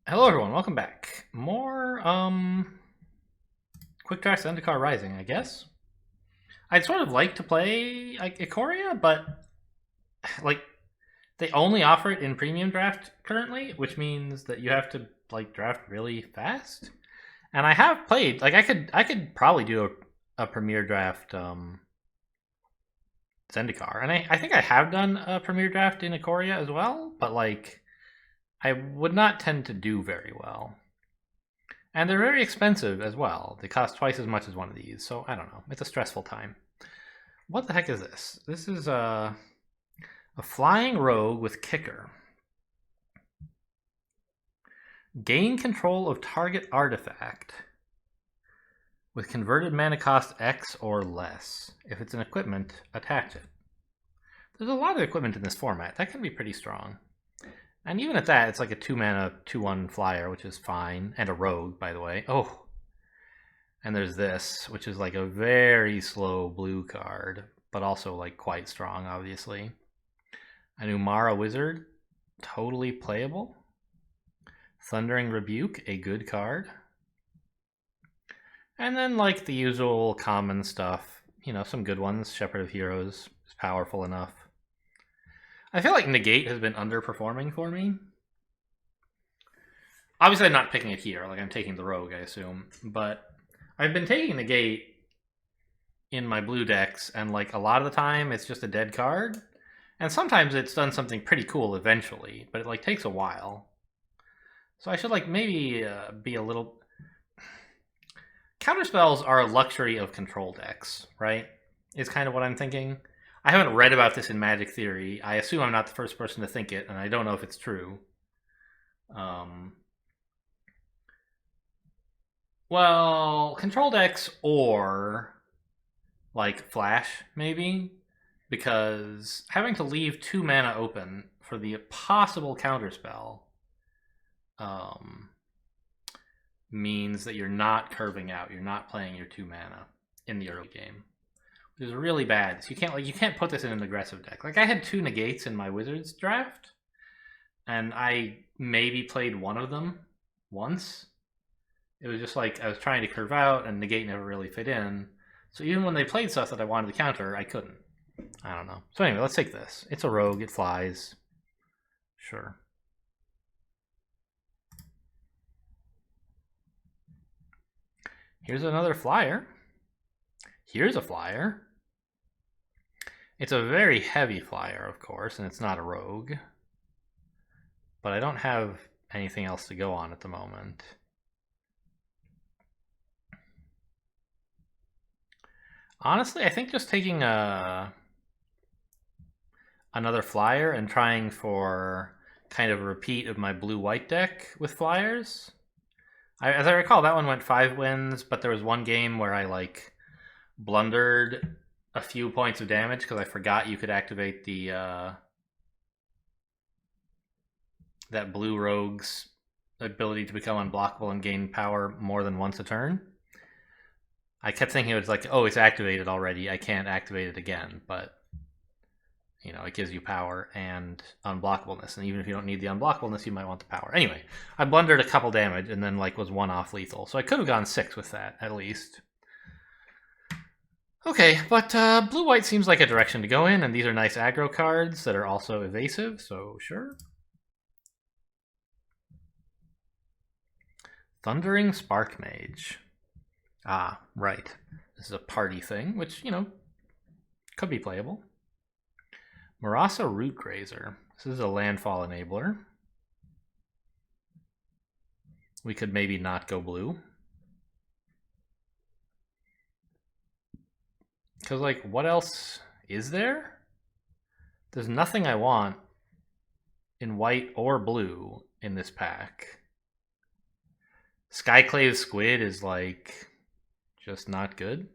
Hello everyone, welcome back. More Quick Draft Zendikar Rising, I guess. I'd sort of like to play like Ikoria, but like they only offer it in premium draft currently, which means that you have to like draft really fast. And I have played like I could probably do a premier draft Zendikar. And I think I have done a premier draft in Ikoria as well, but like I would not tend to do very well. And they're very expensive as well. They cost twice as much as one of these, so I don't know. It's a stressful time. What the heck is this? This is a flying rogue with kicker. Gain control of target artifact with converted mana cost X or less. If it's an equipment, attach it. There's a lot of equipment in this format. That can be pretty strong. And even at that, it's like a 2-mana, 2/1 flyer, which is fine. And a rogue, by the way. Oh. And there's this, which is like a very slow blue card, but also like quite strong, obviously. An Umara Wizard, totally playable. Thundering Rebuke, a good card. And then like the usual common stuff, you know, some good ones. Shepherd of Heroes is powerful enough. I feel like Negate has been underperforming for me. Obviously, I'm not picking it here. Like, I'm taking the Rogue, I assume. But I've been taking Negate in my blue decks, and like a lot of the time, it's just a dead card. And sometimes it's done something pretty cool eventually, but it like takes a while. So I should like maybe be a little... Counterspells are a luxury of control decks, right? Is kind of what I'm thinking. I haven't read about this in Magic Theory. I assume I'm not the first person to think it, and I don't know if it's true. Well, control decks or like Flash, maybe, because having to leave 2 mana open for the possible counterspell means that you're not curving out. You're not playing your 2 mana in the early game, which is really bad. So you can't put this in an aggressive deck. Like I had 2 negates in my Wizards draft, and I maybe played one of them once. It was just like I was trying to curve out, and negate never really fit in. So even when they played stuff that I wanted to counter, I couldn't. I don't know. So anyway, let's take this. It's a rogue. It flies. Sure. Here's another flyer. Here's a flyer. It's a very heavy flyer, of course, and it's not a rogue. But I don't have anything else to go on at the moment. Honestly, I think just taking another flyer and trying for kind of a repeat of my blue-white deck with flyers. As I recall, that one went 5 wins, but there was one game where I like blundered a few points of damage because I forgot you could activate the that blue rogue's ability to become unblockable and gain power more than once a turn. I kept thinking it was like, oh, it's activated already. I can't activate it again, but you know, it gives you power and unblockableness, and even if you don't need the unblockableness, you might want the power. Anyway, I blundered a couple damage and then like was 1 off lethal, so I could have gone 6 with that at least. Okay, but blue-white seems like a direction to go in, and these are nice aggro cards that are also evasive, so sure. Thundering Spark Mage. Ah, right. This is a party thing, which, you know, could be playable. Marasa Rootgrazer. This is a landfall enabler. We could maybe not go blue. Because, like, what else is there? There's nothing I want in white or blue in this pack. Skyclave Squid is, like, just not good.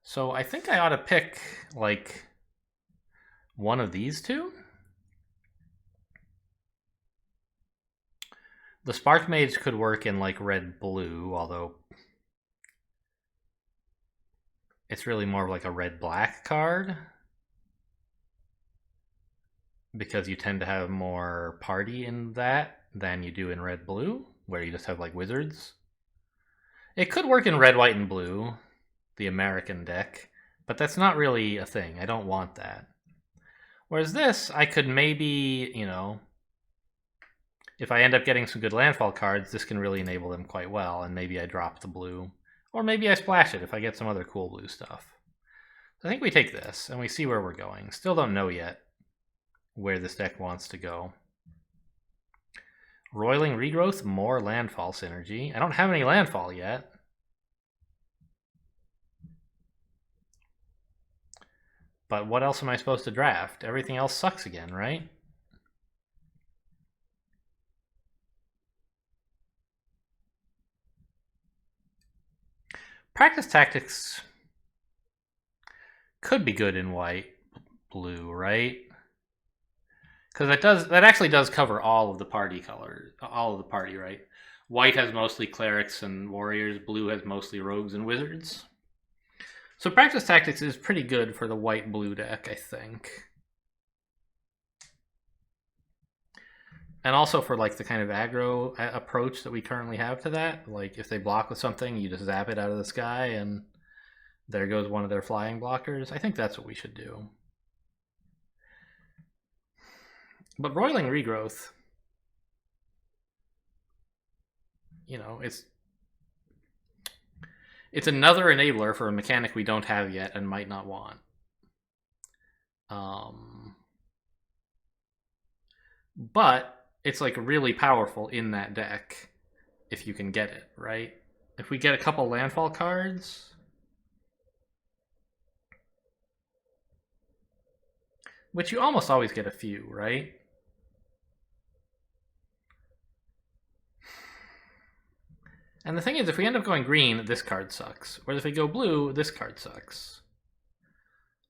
So I think I ought to pick, like, one of these two. The Spark Mage could work in, like, red-blue, although it's really more of like a red-black card. because you tend to have more party in that than you do in red-blue, where you just have like wizards. It could work in red, white, and blue, the American deck, but that's not really a thing. I don't want that. Whereas this, I could maybe, you know, if I end up getting some good landfall cards, this can really enable them quite well, and maybe I drop the blue. Or maybe I splash it if I get some other cool blue stuff. So I think we take this, and we see where we're going. Still don't know yet where this deck wants to go. Roiling Regrowth, more landfall synergy. I don't have any landfall yet. But what else am I supposed to draft? Everything else sucks again, right? Practice Tactics could be good in white, blue, right? Because that actually does cover all of the party colors, all of the party, right? White has mostly clerics and warriors. Blue has mostly rogues and wizards. So Practice Tactics is pretty good for the white-blue deck, I think. And also for like the kind of aggro approach that we currently have to that. Like if they block with something, you just zap it out of the sky and there goes one of their flying blockers. I think that's what we should do. But Roiling Regrowth, you know, it's another enabler for a mechanic we don't have yet and might not want. But it's like really powerful in that deck if you can get it, right? If we get a couple landfall cards, which you almost always get a few, right? And the thing is, if we end up going green, this card sucks. Whereas if we go blue, this card sucks.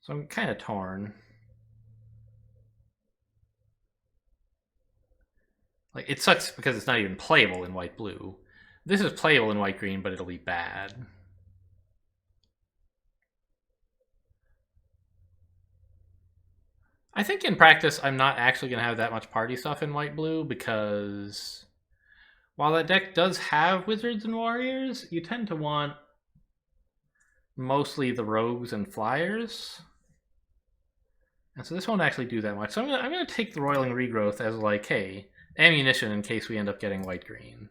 So I'm kind of torn. Like, it sucks because it's not even playable in white-blue. This is playable in white-green, but it'll be bad. I think in practice, I'm not actually going to have that much party stuff in white-blue because while that deck does have wizards and warriors, you tend to want mostly the rogues and flyers. And so this won't actually do that much. So I'm gonna take the Roiling Regrowth as like, hey, ammunition in case we end up getting white-green.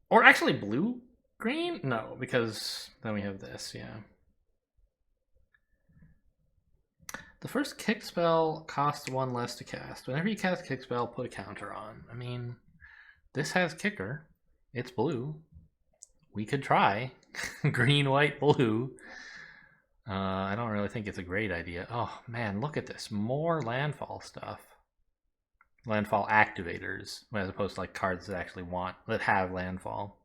Or actually blue-green? No, because then we have this, yeah. The first kick spell costs 1 less to cast. Whenever you cast kick spell, put a counter on. I mean, this has kicker. It's blue. We could try. Green, white, blue. I don't really think it's a great idea. Oh, man, look at this. More landfall stuff. Landfall activators, as opposed to like cards that actually that have landfall.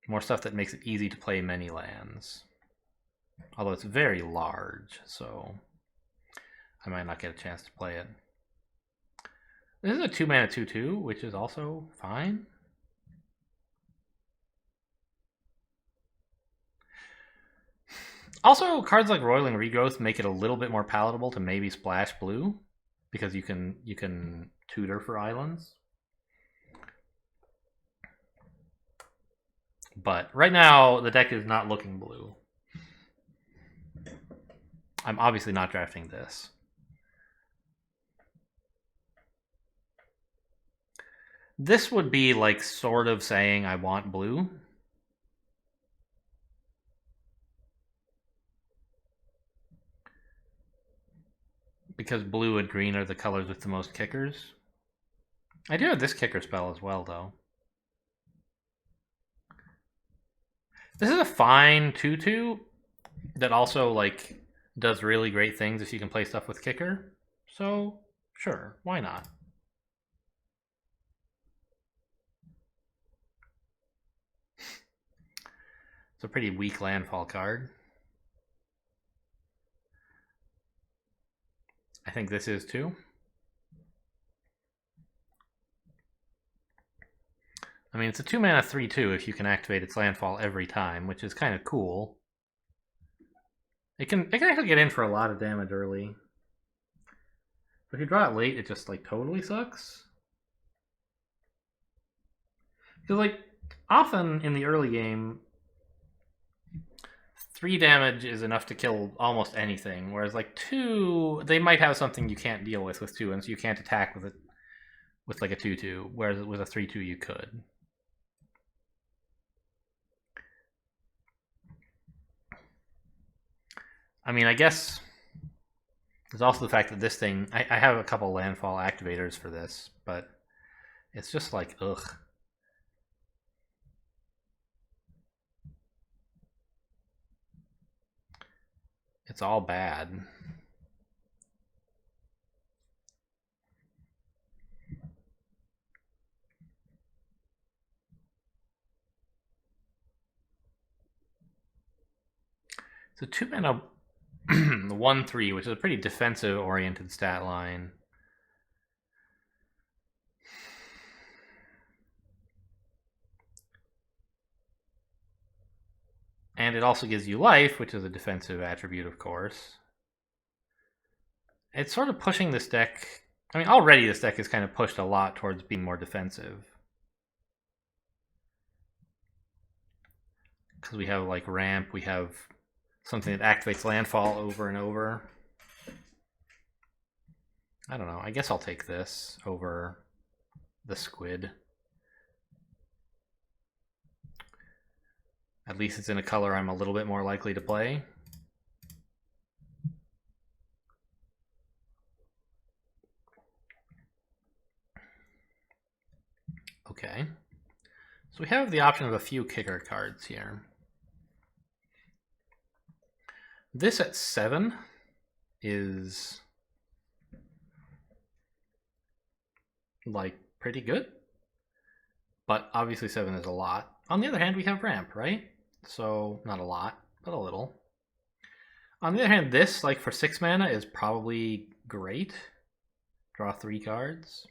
More stuff that makes it easy to play many lands. Although it's very large, so I might not get a chance to play it. This is a 2-mana 2/2, which is also fine. Also, cards like Roiling Regrowth make it a little bit more palatable to maybe splash blue, because you can tutor for islands. But right now, the deck is not looking blue. I'm obviously not drafting this. This would be like sort of saying I want blue. Because blue and green are the colors with the most kickers. I do have this kicker spell as well, though. This is a fine 2/2 that also like does really great things if you can play stuff with kicker. So sure, why not? It's a pretty weak landfall card. I think this is too. I mean, it's a 2-mana 3/2 if you can activate its landfall every time, which is kind of cool. It can actually get in for a lot of damage early. But if you draw it late, it just like totally sucks. Because like often in the early game, 3 damage is enough to kill almost anything, whereas like 2, they might have something you can't deal with 2, and so you can't attack with it with like a 2/2, whereas with a 3/2 you could. I mean, I guess there's also the fact that this thing, I have a couple landfall activators for this, but it's just like, ugh. It's all bad. So 2 mana 1/3, which is a pretty defensive oriented stat line. And it also gives you life, which is a defensive attribute, of course. It's sort of pushing this deck. I mean, already this deck is kind of pushed a lot towards being more defensive. Because we have like ramp, we have something that activates landfall over and over. I don't know. I guess I'll take this over the squid. At least it's in a color I'm a little bit more likely to play. Okay. So we have the option of a few kicker cards here. This at 7 is like pretty good, but obviously 7 is a lot. On the other hand, we have ramp, right? So not a lot, but a little. On the other hand, this, like for 6 mana, is probably great. Draw 3 cards.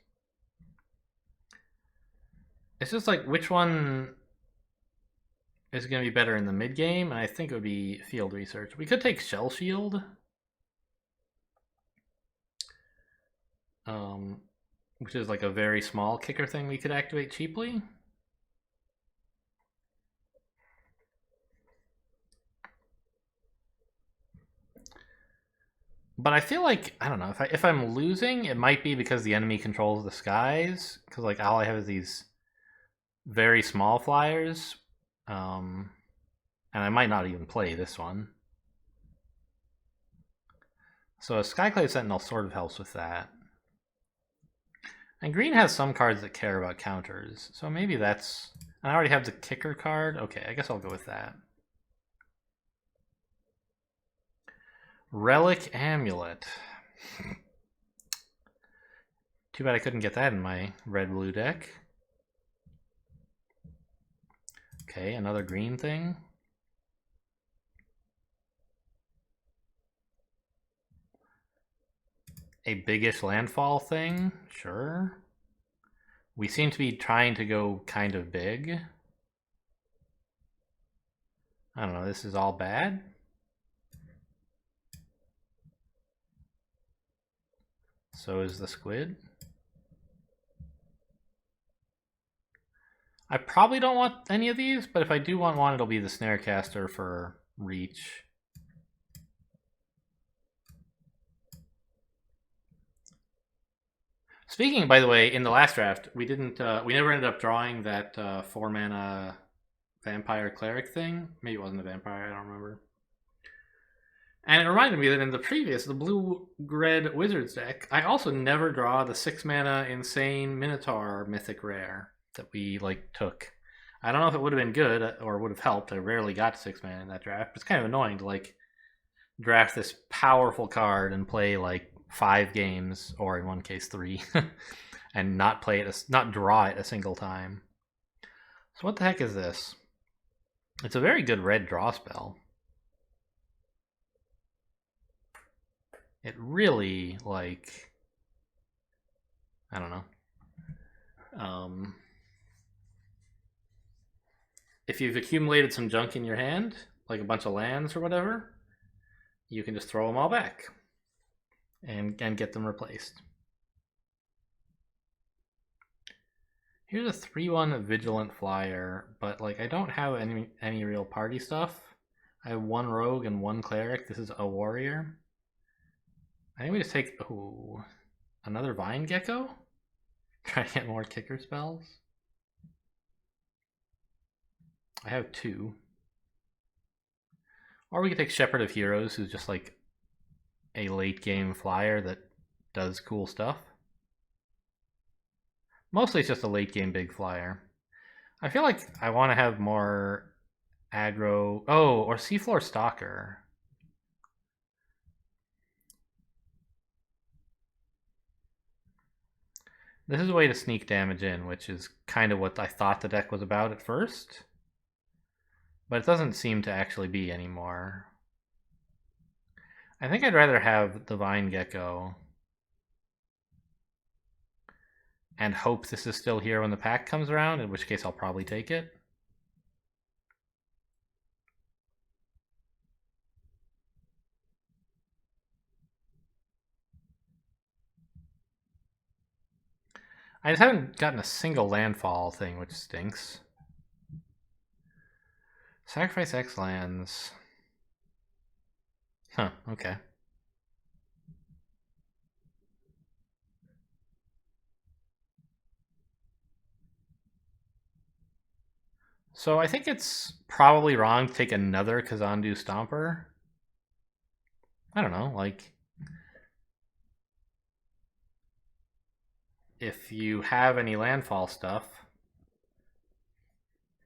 It's just like, which one is going to be better in the mid game? And I think it would be field research. We could take Shell Shield. Which is like a very small kicker thing we could activate cheaply. But I feel like, I don't know, if I'm losing, it might be because the enemy controls the skies. Because like all I have is these very small flyers. And I might not even play this one. So a Skyclave Sentinel sort of helps with that. And green has some cards that care about counters. So maybe that's... I already have the kicker card. Okay, I guess I'll go with that. Relic Amulet. Too bad I couldn't get that in my red-blue deck. Okay, another green thing. A biggish landfall thing, sure. We seem to be trying to go kind of big. I don't know, this is all bad. So is the squid. I probably don't want any of these, but if I do want one, it'll be the Snarecaster for reach. Speaking, by the way, in the last draft, we never ended up drawing that 4 mana vampire cleric thing. Maybe it wasn't a vampire, I don't remember. And it reminded me that in the blue-red wizards deck, I also never draw the 6 mana insane Minotaur mythic rare that we like took. I don't know if it would have been good or would have helped. I rarely got 6 mana in that draft. But it's kind of annoying to like draft this powerful card and play like 5 games, or in one case 3, and not draw it a single time. So what the heck is this? It's a very good red draw spell. It really, like, I don't know. If you've accumulated some junk in your hand, like a bunch of lands or whatever, you can just throw them all back and get them replaced. Here's a 3/1 Vigilant Flyer, but like I don't have any real party stuff. I have one rogue and one cleric. This is a warrior. I think we just take another Vine Gecko. Try to get more kicker spells. I have 2. Or we could take Shepherd of Heroes, who's just like a late game flyer that does cool stuff. Mostly it's just a late game big flyer. I feel like I want to have more aggro. Oh, or Seafloor Stalker. This is a way to sneak damage in, which is kind of what I thought the deck was about at first. But it doesn't seem to actually be anymore. I think I'd rather have the Vine Gecko and hope this is still here when the pack comes around, in which case I'll probably take it. I just haven't gotten a single landfall thing, which stinks. Sacrifice X lands. Huh, okay. So I think it's probably wrong to take another Kazandu Stomper. I don't know, like if you have any landfall stuff,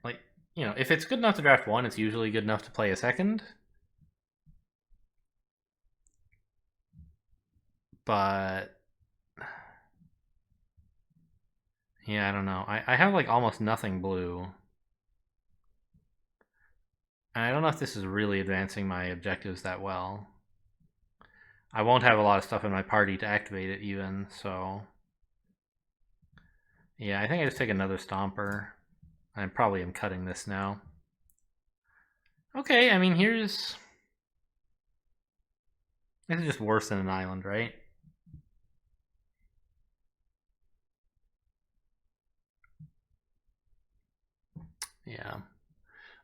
like, you know, if it's good enough to draft 1, it's usually good enough to play a second. But yeah, I don't know. I have like almost nothing blue. And I don't know if this is really advancing my objectives that well. I won't have a lot of stuff in my party to activate it even, so yeah, I think I just take another Stomper. I probably am cutting this now. Okay, I mean, this is just worse than an island, right? Yeah.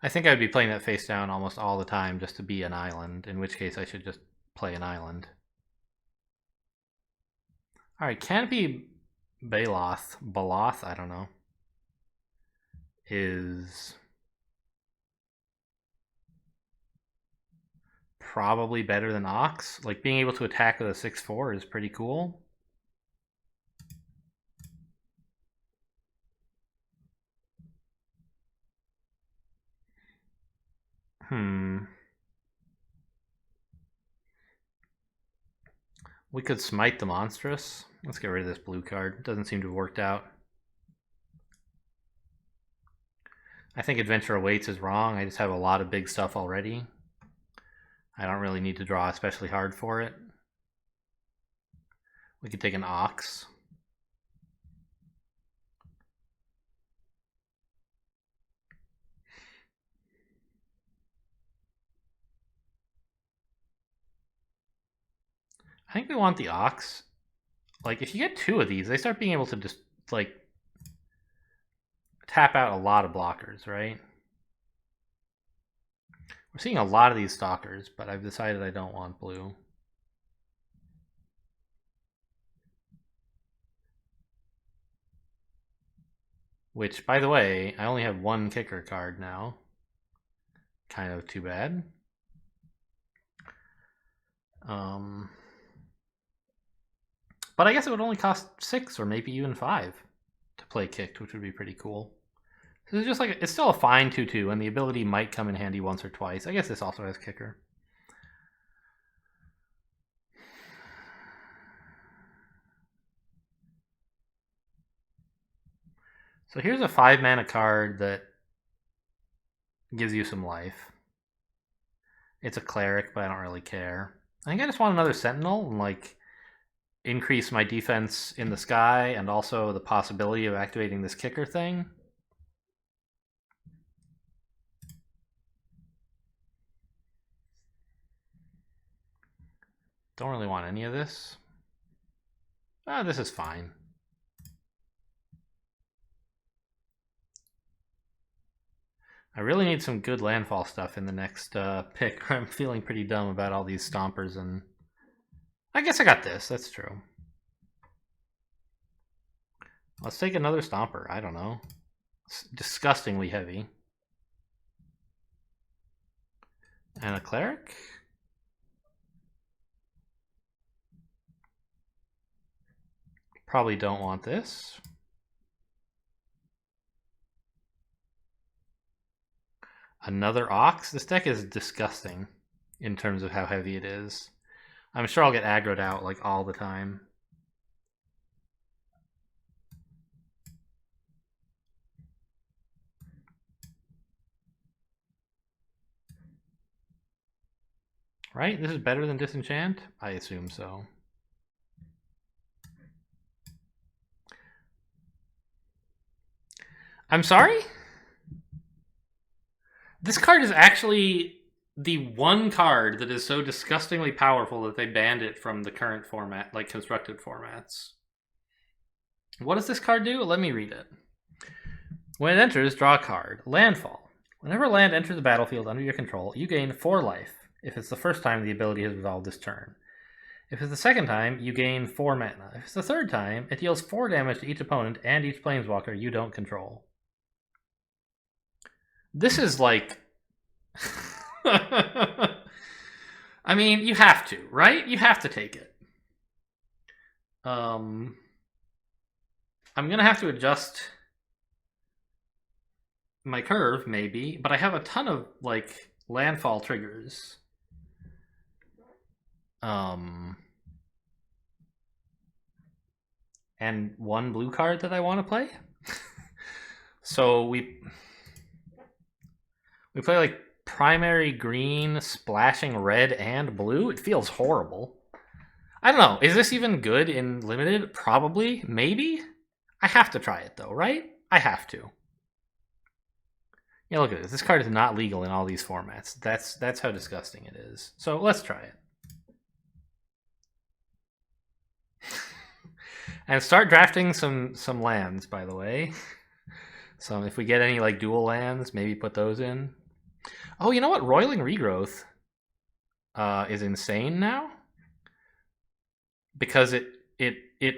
I think I'd be playing that face down almost all the time just to be an island, in which case I should just play an island. Alright, Canopy Baloth, I don't know, is probably better than Ox. Like, being able to attack with a 6/4 is pretty cool. We could smite the monstrous. Let's get rid of this blue card. Doesn't seem to have worked out. I think Adventure Awaits is wrong. I just have a lot of big stuff already. I don't really need to draw especially hard for it. We could take an Ox. I think we want the Ox. Like, if you get 2 of these, they start being able to just, like, tap out a lot of blockers, right? We're seeing a lot of these Stalkers, but I've decided I don't want blue. Which, by the way, I only have 1 kicker card now. Kind of too bad. But I guess it would only cost 6 or maybe even 5 to play kicked, which would be pretty cool. So it's just like, it's still a fine 2/2, and the ability might come in handy once or twice. I guess this also has kicker. So here's a 5-mana card that gives you some life. It's a cleric, but I don't really care. I think I just want another sentinel and like increase my defense in the sky and also the possibility of activating this kicker thing. Don't really want any of this. This is fine. I really need some good landfall stuff in the next pick. I'm feeling pretty dumb about all these stompers, and I guess I got this. That's true. Let's take another stomper. I don't know. It's disgustingly heavy. And a cleric? Probably don't want this. Another ox? This deck is disgusting in terms of how heavy it is. I'm sure I'll get aggroed out like all the time. Right? This is better than Disenchant? I assume so. I'm sorry? This card is actually the one card that is so disgustingly powerful that they banned it from the current format, like constructed formats. What does this card do? Let me read it. When it enters, draw a card. Landfall. Whenever land enters the battlefield under your control, you gain 4 life. If it's the first time the ability has resolved this turn. If it's the second time, you gain 4 mana. If it's the third time, it deals 4 damage to each opponent and each planeswalker you don't control. This is like... I mean, you have to, right? You have to take it. I'm going to have to adjust my curve, maybe, but I have a ton of, like, landfall triggers. And one blue card that I want to play. So we play like primary green splashing red and blue. It feels horrible. I don't know. Is this even good in limited? Probably. Maybe. I have to try it though, right? I have to. Yeah, look at this. This card is not legal in all these formats. That's how disgusting it is. So let's try it. And start drafting some lands, by the way. So if we get any like dual lands, maybe put those in. Oh, you know what? Roiling Regrowth is insane now. Because it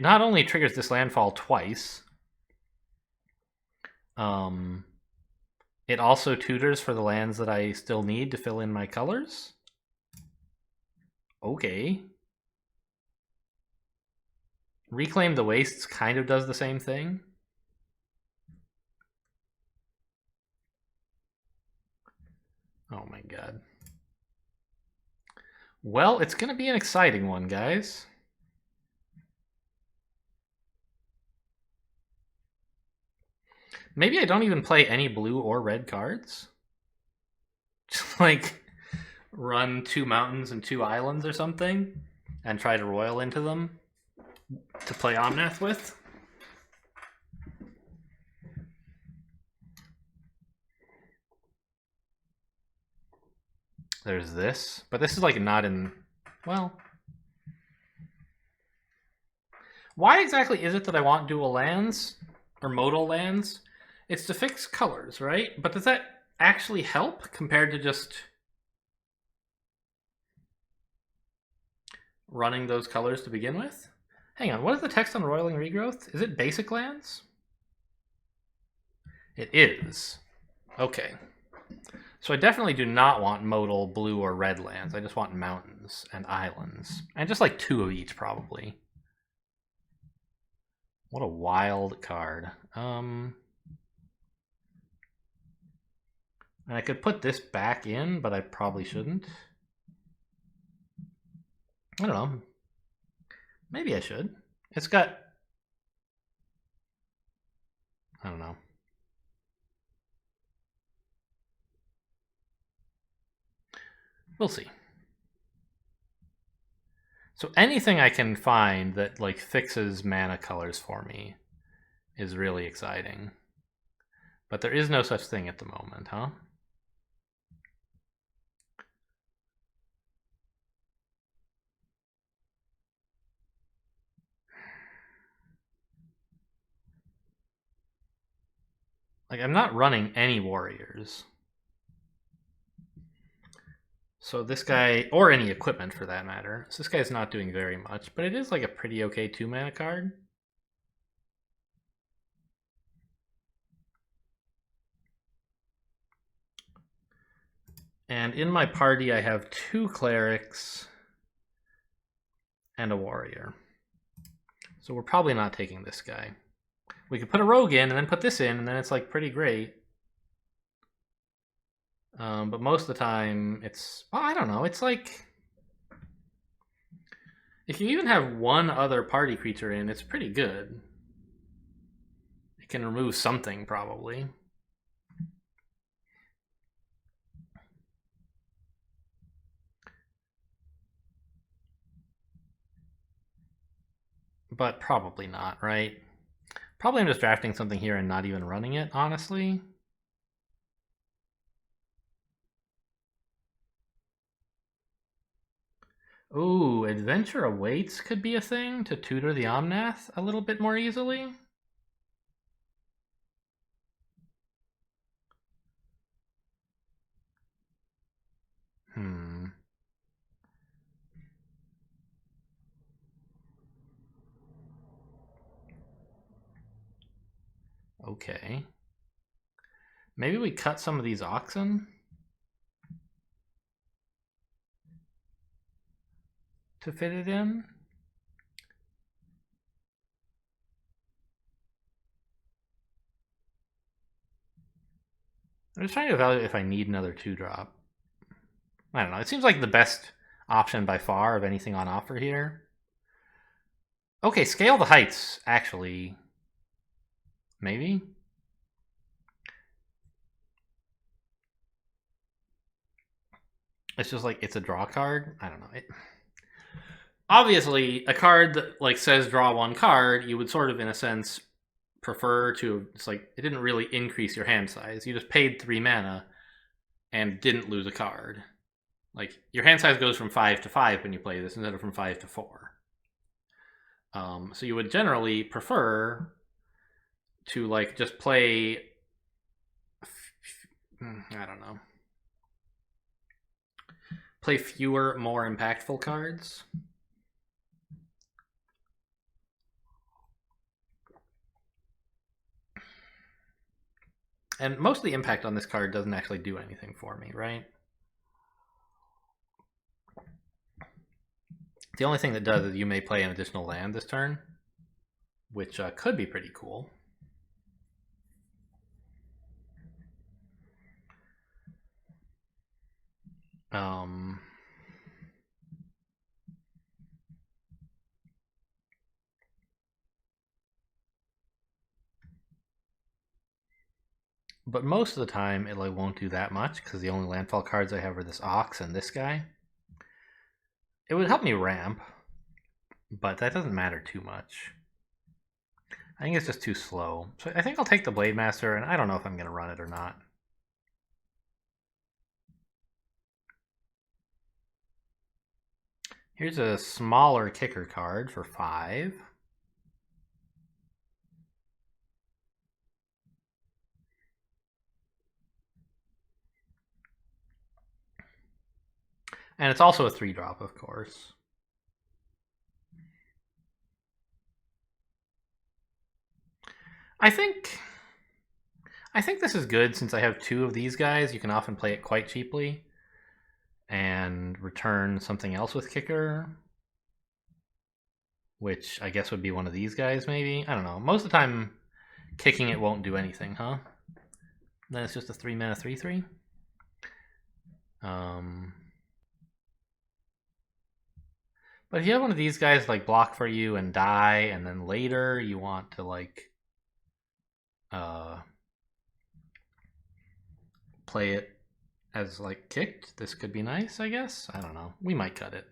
not only triggers this landfall twice, it also tutors for the lands that I still need to fill in my colors. Okay. Reclaim the Wastes kind of does the same thing. Oh my god. Well, it's going to be an exciting one, guys. Maybe I don't even play any blue or red cards. Just like run 2 mountains and 2 islands or something and try to royal into them to play Omnath with. There's this, but this is like not in, well, why exactly is it that I want dual lands or modal lands? It's to fix colors, right? But does that actually help compared to just running those colors to begin with? Hang on, what is the text on Roiling Regrowth? Is it basic lands? It is. Okay. So I definitely do not want modal blue or red lands. I just want mountains and islands. And just like 2 of each, probably. What a wild card. And I could put this back in, but I probably shouldn't. I don't know. Maybe I should. It's got... I don't know. We'll see. So anything I can find that like fixes mana colors for me is really exciting. But there is no such thing at the moment, huh? Like, I'm not running any warriors. So this guy, or any equipment for that matter, so this guy's not doing very much, but it is like a pretty okay 2-mana card. And in my party, I have 2 clerics and a warrior. So we're probably not taking this guy. We could put a rogue in and then put this in, and then it's like pretty great. But most of the time, it's, well, I don't know. It's like, if you even have one other party creature in, it's pretty good. It can remove something, probably. But probably not, right? Probably I'm just drafting something here and not even running it, honestly. Ooh, Adventure Awaits could be a thing to tutor the Omnath a little bit more easily. Okay. Maybe we cut some of these oxen to fit it in. I'm just trying to evaluate if I need another 2-drop. I don't know. It seems like the best option by far of anything on offer here. Okay, Scale the Heights, actually. Maybe? It's just like, it's a draw card. I don't know. Obviously, a card that like says draw 1 card, you would sort of, in a sense, prefer to, it's like, it didn't really increase your hand size. You just paid 3 mana and didn't lose a card. Like, your hand size goes from 5 to 5 when you play this instead of from 5 to 4. So you would generally prefer to like just play, I don't know, play fewer, more impactful cards. And most of the impact on this card doesn't actually do anything for me, right? The only thing that does is you may play an additional land this turn, which could be pretty cool. But most of the time, it like won't do that much because the only landfall cards I have are this Ox and this guy. It would help me ramp, but that doesn't matter too much. I think it's just too slow. So I think I'll take the Blade Master, and I don't know if I'm going to run it or not. Here's a smaller kicker card for 5. And it's also a 3-drop, of course. I think this is good since I have 2 of these guys. You can often play it quite cheaply and return something else with kicker, which I guess would be one of these guys maybe. I don't know. Most of the time, kicking it won't do anything, huh? Then it's just a 3-mana 3/3. But if you have one of these guys like block for you and die, and then later you want to like play it as like kicked, this could be nice, I guess. I don't know. We might cut it.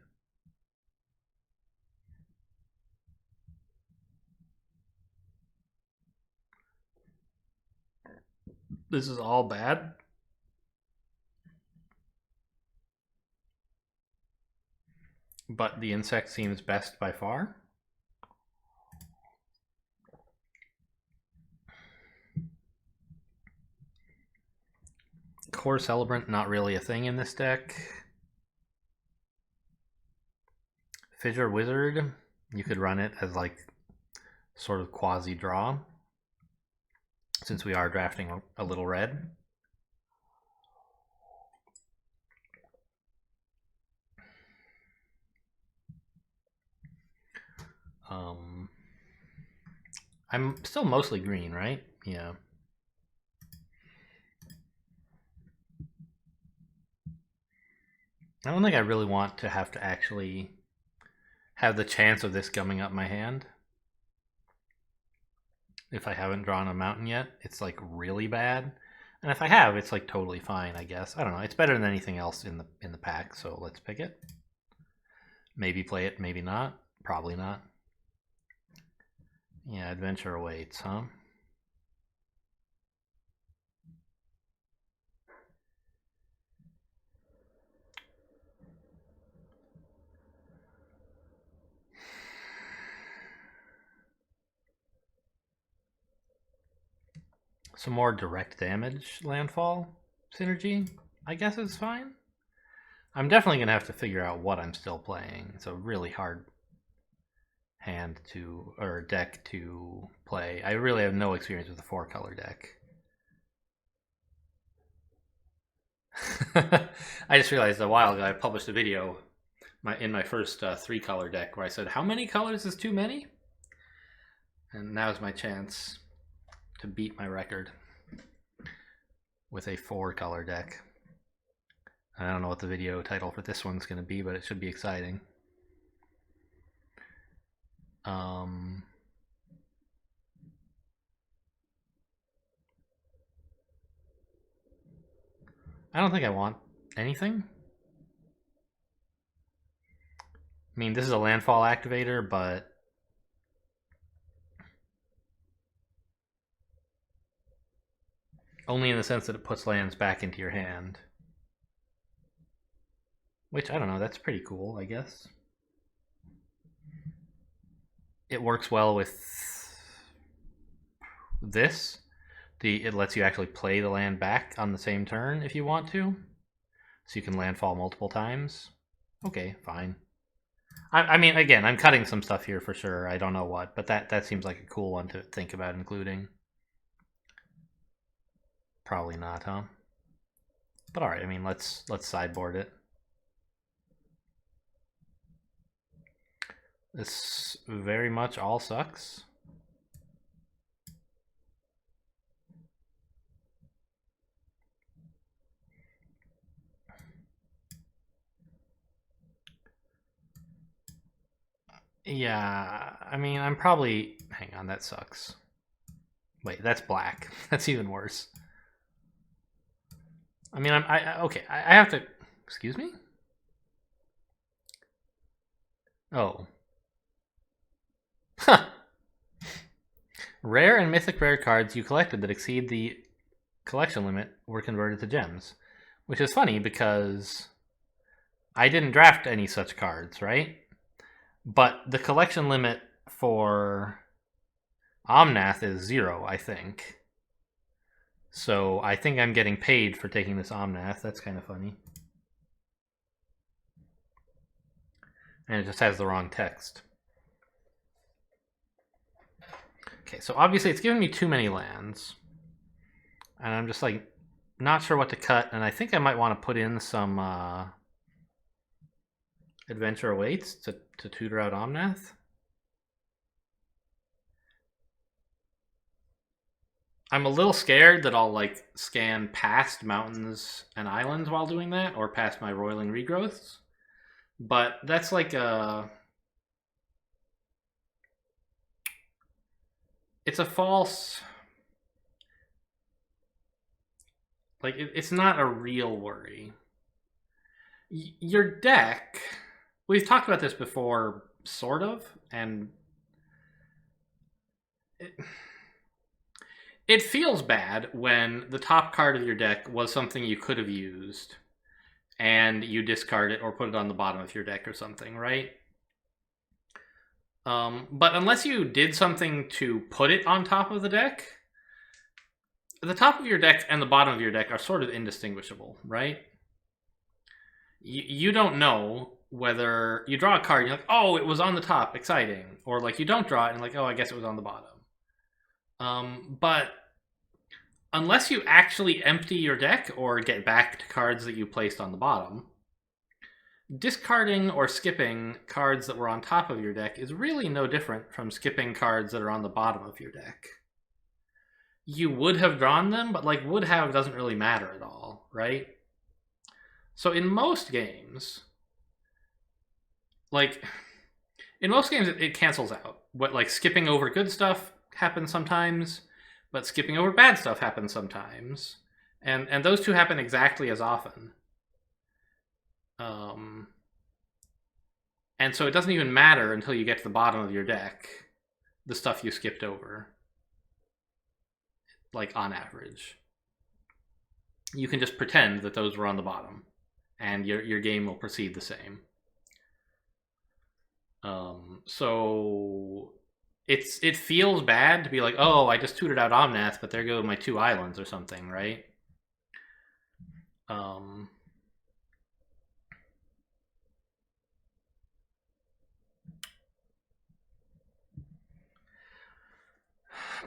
This is all bad. But the insect seems best by far. Core Celebrant, not really a thing in this deck. Fissure Wizard, you could run it as like sort of quasi-draw, since we are drafting a little red. I'm still mostly green, right? Yeah. I don't think I really want to have to actually have the chance of this gumming up my hand. If I haven't drawn a mountain yet, it's like really bad. And if I have, it's like totally fine, I guess. I don't know. It's better than anything else in the pack, so let's pick it. Maybe play it, maybe not. Probably not. Yeah, adventure awaits, huh? Some more direct damage landfall synergy, I guess is fine. I'm definitely going to have to figure out what I'm still playing. It's a really hard hand to, or deck to play. I really have no experience with the 4-color deck. I just realized a while ago I published a video in my first 3-color deck where I said, how many colors is too many? And now's my chance to beat my record with a 4-color deck. I don't know what the video title for this one's going to be, but it should be exciting. I don't think I want anything. I mean, this is a landfall activator, but only in the sense that it puts lands back into your hand. Which, I don't know, that's pretty cool, I guess. It works well with this. It lets you actually play the land back on the same turn if you want to. So you can landfall multiple times. Okay, fine. I mean, again, I'm cutting some stuff here for sure. I don't know what, but that seems like a cool one to think about including. Probably not, huh? But all right, I mean, let's sideboard it. This very much all sucks. Yeah, I mean, I'm probably... Hang on, that sucks. Wait, that's black. That's even worse. I mean, okay, I have to... Excuse me? Oh. Huh. Rare and mythic rare cards you collected that exceed the collection limit were converted to gems. Which is funny because I didn't draft any such cards, right? But the collection limit for Omnath is 0, I think. So I think I'm getting paid for taking this Omnath. That's kind of funny. And it just has the wrong text. Okay, so obviously it's giving me too many lands. And I'm just like not sure what to cut. And I think I might want to put in some Adventure Awaits to tutor out Omnath. I'm a little scared that I'll like scan past mountains and islands while doing that, or past my roiling regrowths. But that's like it's a false... Like, it's not a real worry. Your deck... We've talked about this before, sort of, and... It feels bad when the top card of your deck was something you could have used, and you discard it or put it on the bottom of your deck or something, right? But unless you did something to put it on top of the deck, the top of your deck and the bottom of your deck are sort of indistinguishable, right? You don't know whether you draw a card and you're like, oh, it was on the top, exciting. Or like you don't draw it and like, oh, I guess it was on the bottom. But unless you actually empty your deck or get back to cards that you placed on the bottom, discarding or skipping cards that were on top of your deck is really no different from skipping cards that are on the bottom of your deck. You would have drawn them, but like would have doesn't really matter at all, right? So in most games, it cancels out. What like skipping over good stuff happens sometimes, but skipping over bad stuff happens sometimes. And those two happen exactly as often. And so it doesn't even matter until you get to the bottom of your deck, the stuff you skipped over. Like on average. You can just pretend that those were on the bottom, and your game will proceed the same. So it feels bad to be like, oh, I just tutored out Omnath, but there go my 2 islands or something, right?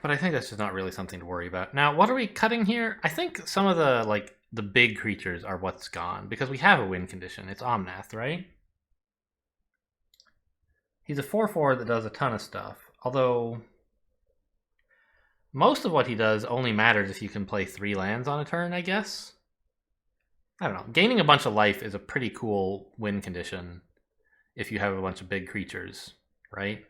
But I think that's just not really something to worry about. Now, what are we cutting here? I think some of the big creatures are what's gone, because we have a win condition. It's Omnath, right? He's a 4/4 that does a ton of stuff, although most of what he does only matters if you can play 3 lands on a turn, I guess. I don't know. Gaining a bunch of life is a pretty cool win condition if you have a bunch of big creatures, right?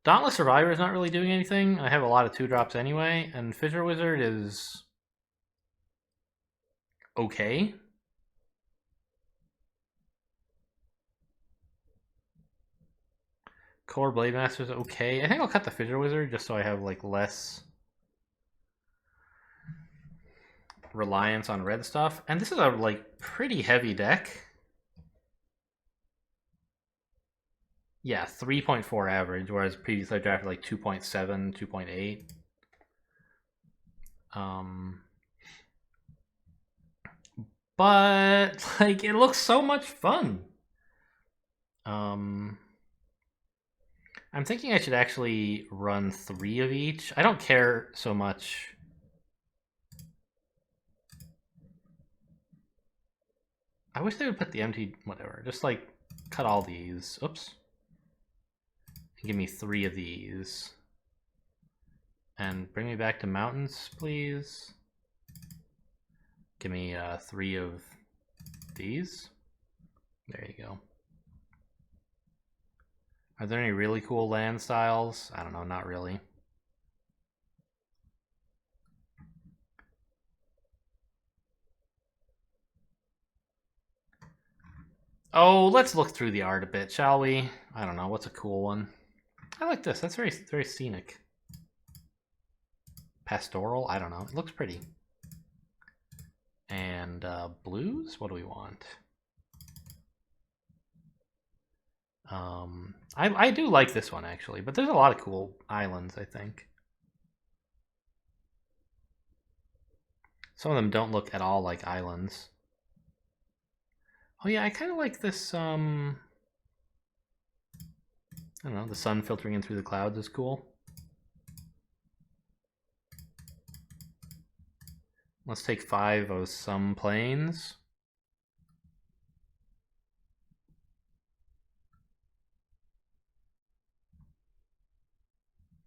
Dauntless Survivor is not really doing anything. I have a lot of 2-drops anyway, and Fissure Wizard is okay. Core Blade Master is okay. I think I'll cut the Fissure Wizard just so I have like less reliance on red stuff. And this is a like pretty heavy deck. Yeah, 3.4 average, whereas previously I drafted like 2.7, 2.8. But like it looks so much fun. I'm thinking I should actually run 3 of each. I don't care so much. I wish they would put the empty, whatever. Just like cut all these. Oops. Give me 3 of these. And bring me back to mountains, please. Give me 3 of these. There you go. Are there any really cool land styles? I don't know, not really. Oh, let's look through the art a bit, shall we? I don't know, what's a cool one? I like this, that's very, very scenic. Pastoral? I don't know, it looks pretty. And blues? What do we want? I do like this one actually, but there's a lot of cool islands, I think. Some of them don't look at all like islands. Oh yeah, I kind of like this, I don't know, the sun filtering in through the clouds is cool. Let's take 5 of some planes.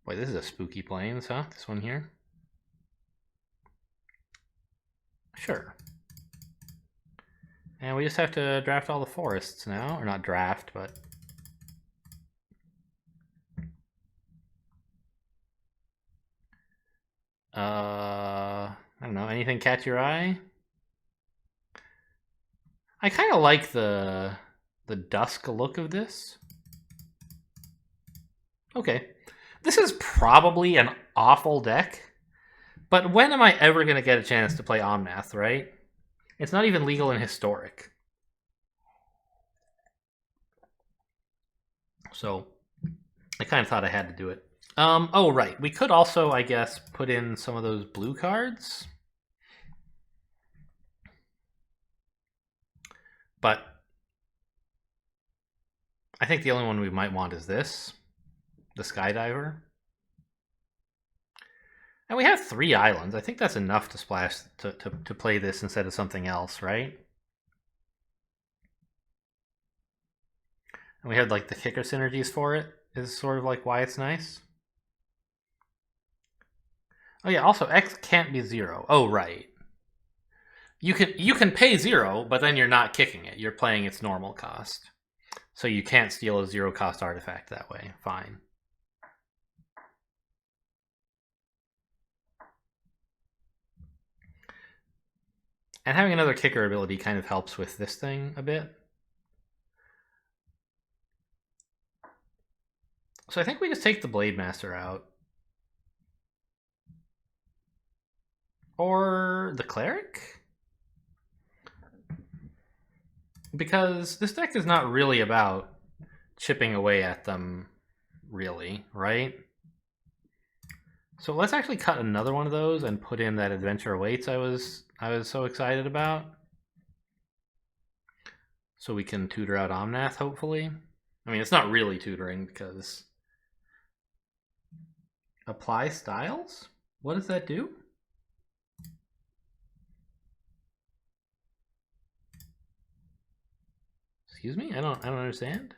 Boy, this is a spooky plains, huh? This one here. Sure. And we just have to draft all the forests now. Or not draft, but... I don't know, anything catch your eye? I kind of like the dusk look of this. Okay. This is probably an awful deck, but when am I ever going to get a chance to play Omnath, right? It's not even legal in Historic. So, I kind of thought I had to do it. Oh, right. We could also, I guess, put in some of those blue cards. But I think the only one we might want is this, the Skydiver. And we have 3 islands. I think that's enough to splash to play this instead of something else, right? And we had like the kicker synergies for it is sort of like why it's nice. Oh yeah, also X can't be 0. Oh right. You can pay 0, but then you're not kicking it. You're playing its normal cost. So you can't steal a 0 cost artifact that way. Fine. And having another kicker ability kind of helps with this thing a bit. So I think we just take the Blade Master out. Or the Cleric? Because this deck is not really about chipping away at them, really, right? So let's actually cut another one of those and put in that Adventure Awaits I was so excited about. So we can tutor out Omnath, hopefully. I mean, it's not really tutoring because... Apply styles? What does that do? Excuse me? I don't understand.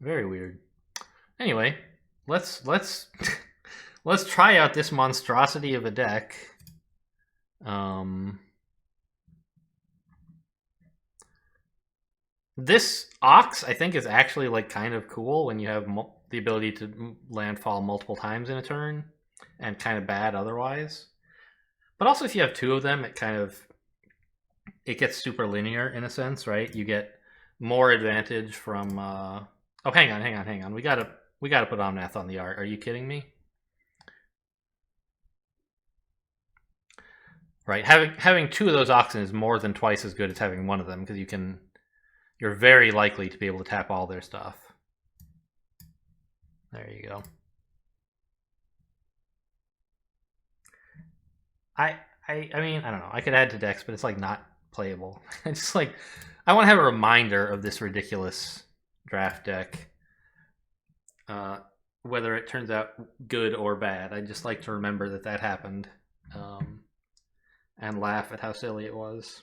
Very weird. Anyway, let's let's try out this monstrosity of a deck. This Ox, I think, is actually like kind of cool when you have the ability to landfall multiple times in a turn, and kind of bad otherwise. But also, if you have 2 of them, it gets super linear in a sense, right? You get more advantage from. Oh, hang on. We gotta put Omnath on the art. Are you kidding me? Right, having 2 of those Oxen is more than twice as good as having 1 of them because you're very likely to be able to tap all their stuff. There you go. I mean, I don't know. I could add to decks, but it's like not playable. It's just like I want to have a reminder of this ridiculous draft deck. Whether it turns out good or bad, I just like to remember that happened, and laugh at how silly it was.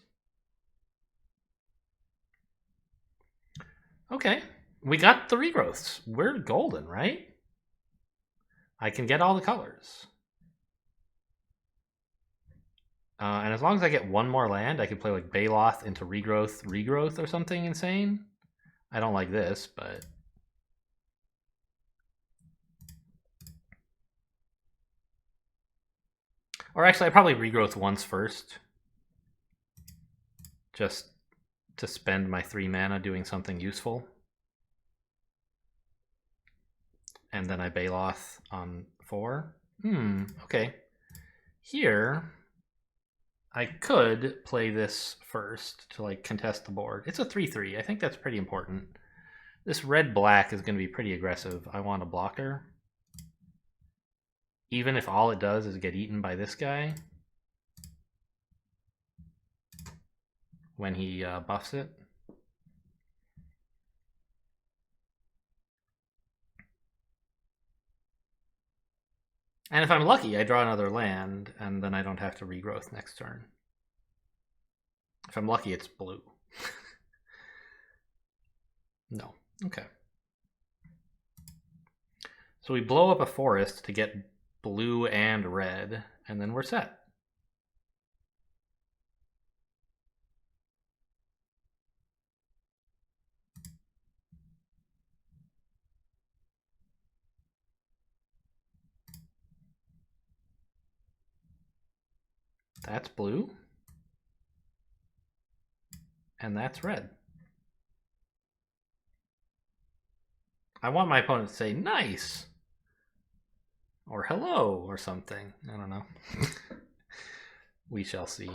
Okay, we got the regrowths. We're golden, right? I can get all the colors. And as long as I get 1 more land, I can play like Baloth into regrowth or something insane. I don't like this, but... Or actually, I probably regrowth once first. Just to spend my 3 mana doing something useful. And then I Baloth on 4. Okay. Here, I could play this first to like contest the board. It's a 3/3. I think that's pretty important. This red-black is going to be pretty aggressive. I want a blocker. Even if all it does is get eaten by this guy when he buffs it. And if I'm lucky, I draw another land, and then I don't have to regrowth next turn. If I'm lucky, it's blue. No. Okay. So we blow up a forest to get blue and red, and then we're set. That's blue. And that's red. I want my opponent to say, nice! Or hello, or something. I don't know. We shall see.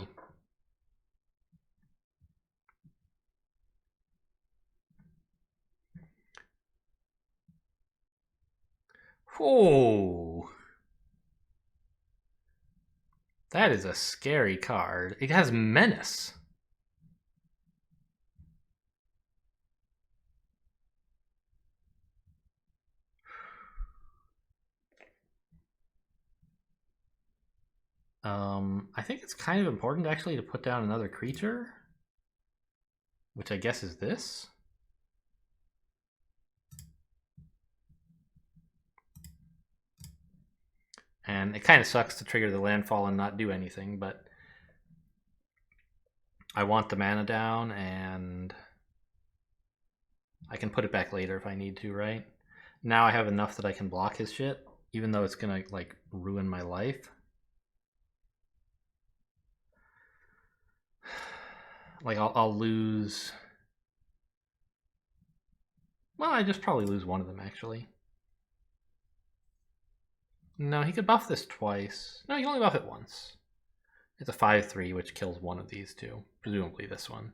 Oh, that is a scary card. It has Menace. I think it's kind of important actually to put down another creature, which I guess is this. And it kind of sucks to trigger the landfall and not do anything, but I want the mana down, and I can put it back later if I need to, right? Now I have enough that I can block his shit, even though it's gonna like ruin my life. Like I'll lose. Well, I just probably lose one of them actually. No, he could buff this twice. No, he can only buff it once. It's a 5/3, which kills one of these two, presumably this one.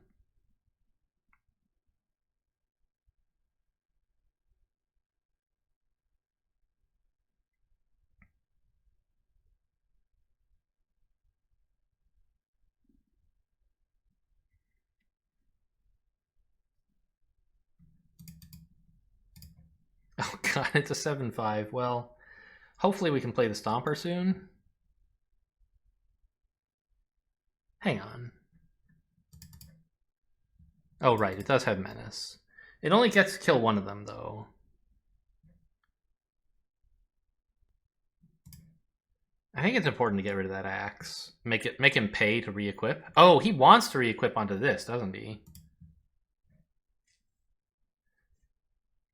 Oh god, it's a 7/5. Well, hopefully we can play the Stomper soon. Hang on. Oh right, it does have Menace. It only gets to kill one of them though. I think it's important to get rid of that axe. Make him pay to re-equip. Oh, he wants to re-equip onto this, doesn't he?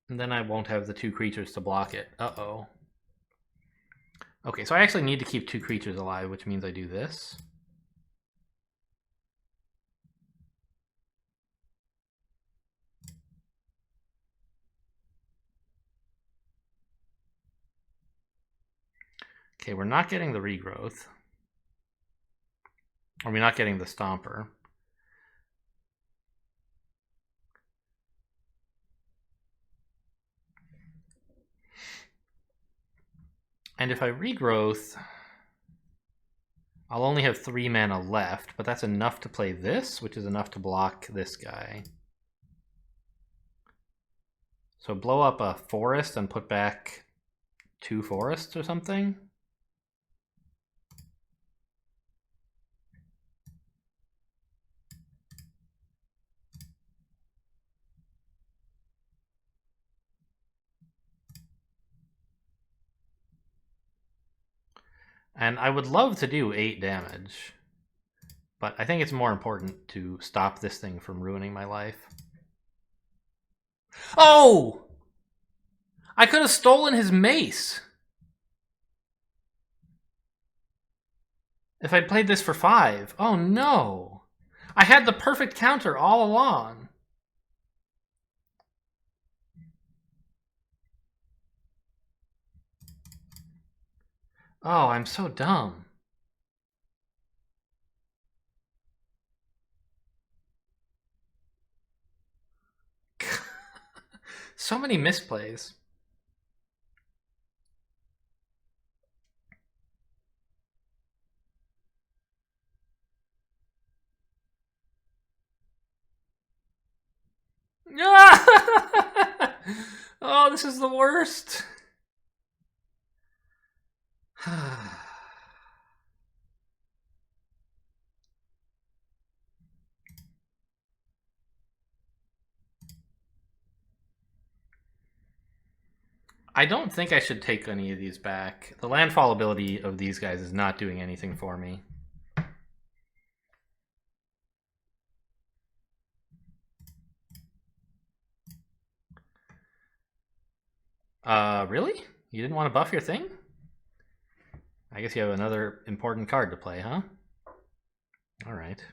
And then I won't have the two creatures to block it. Uh-oh. Okay, so I actually need to keep two creatures alive, which means I do this. Okay, we're not getting the regrowth. Or we're not getting the Stomper. And if I regrowth, I'll only have 3 mana left, but that's enough to play this, which is enough to block this guy. So blow up a forest and put back 2 forests or something? And I would love to do 8 damage, but I think it's more important to stop this thing from ruining my life. Oh! I could have stolen his mace! If I'd played this for 5. Oh no! I had the perfect counter all along. Oh, I'm so dumb. So many misplays. Oh, this is the worst. I don't think I should take any of these back. The landfall ability of these guys is not doing anything for me. Really? You didn't want to buff your thing? I guess you have another important card to play, huh? Alright.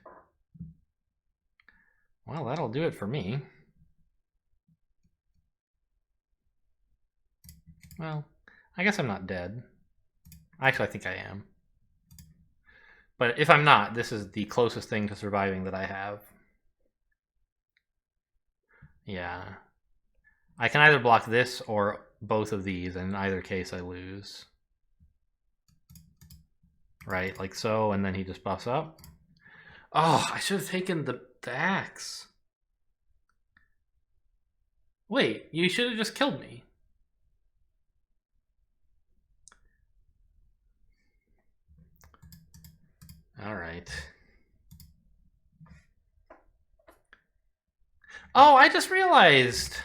Well, that'll do it for me. Well, I guess I'm not dead. Actually, I think I am. But if I'm not, this is the closest thing to surviving that I have. Yeah. I can either block this or both of these, and in either case I lose. Right, like so, and then he just buffs up. Oh, I should have taken the axe. Wait, you should have just killed me. All right. Oh, I just realized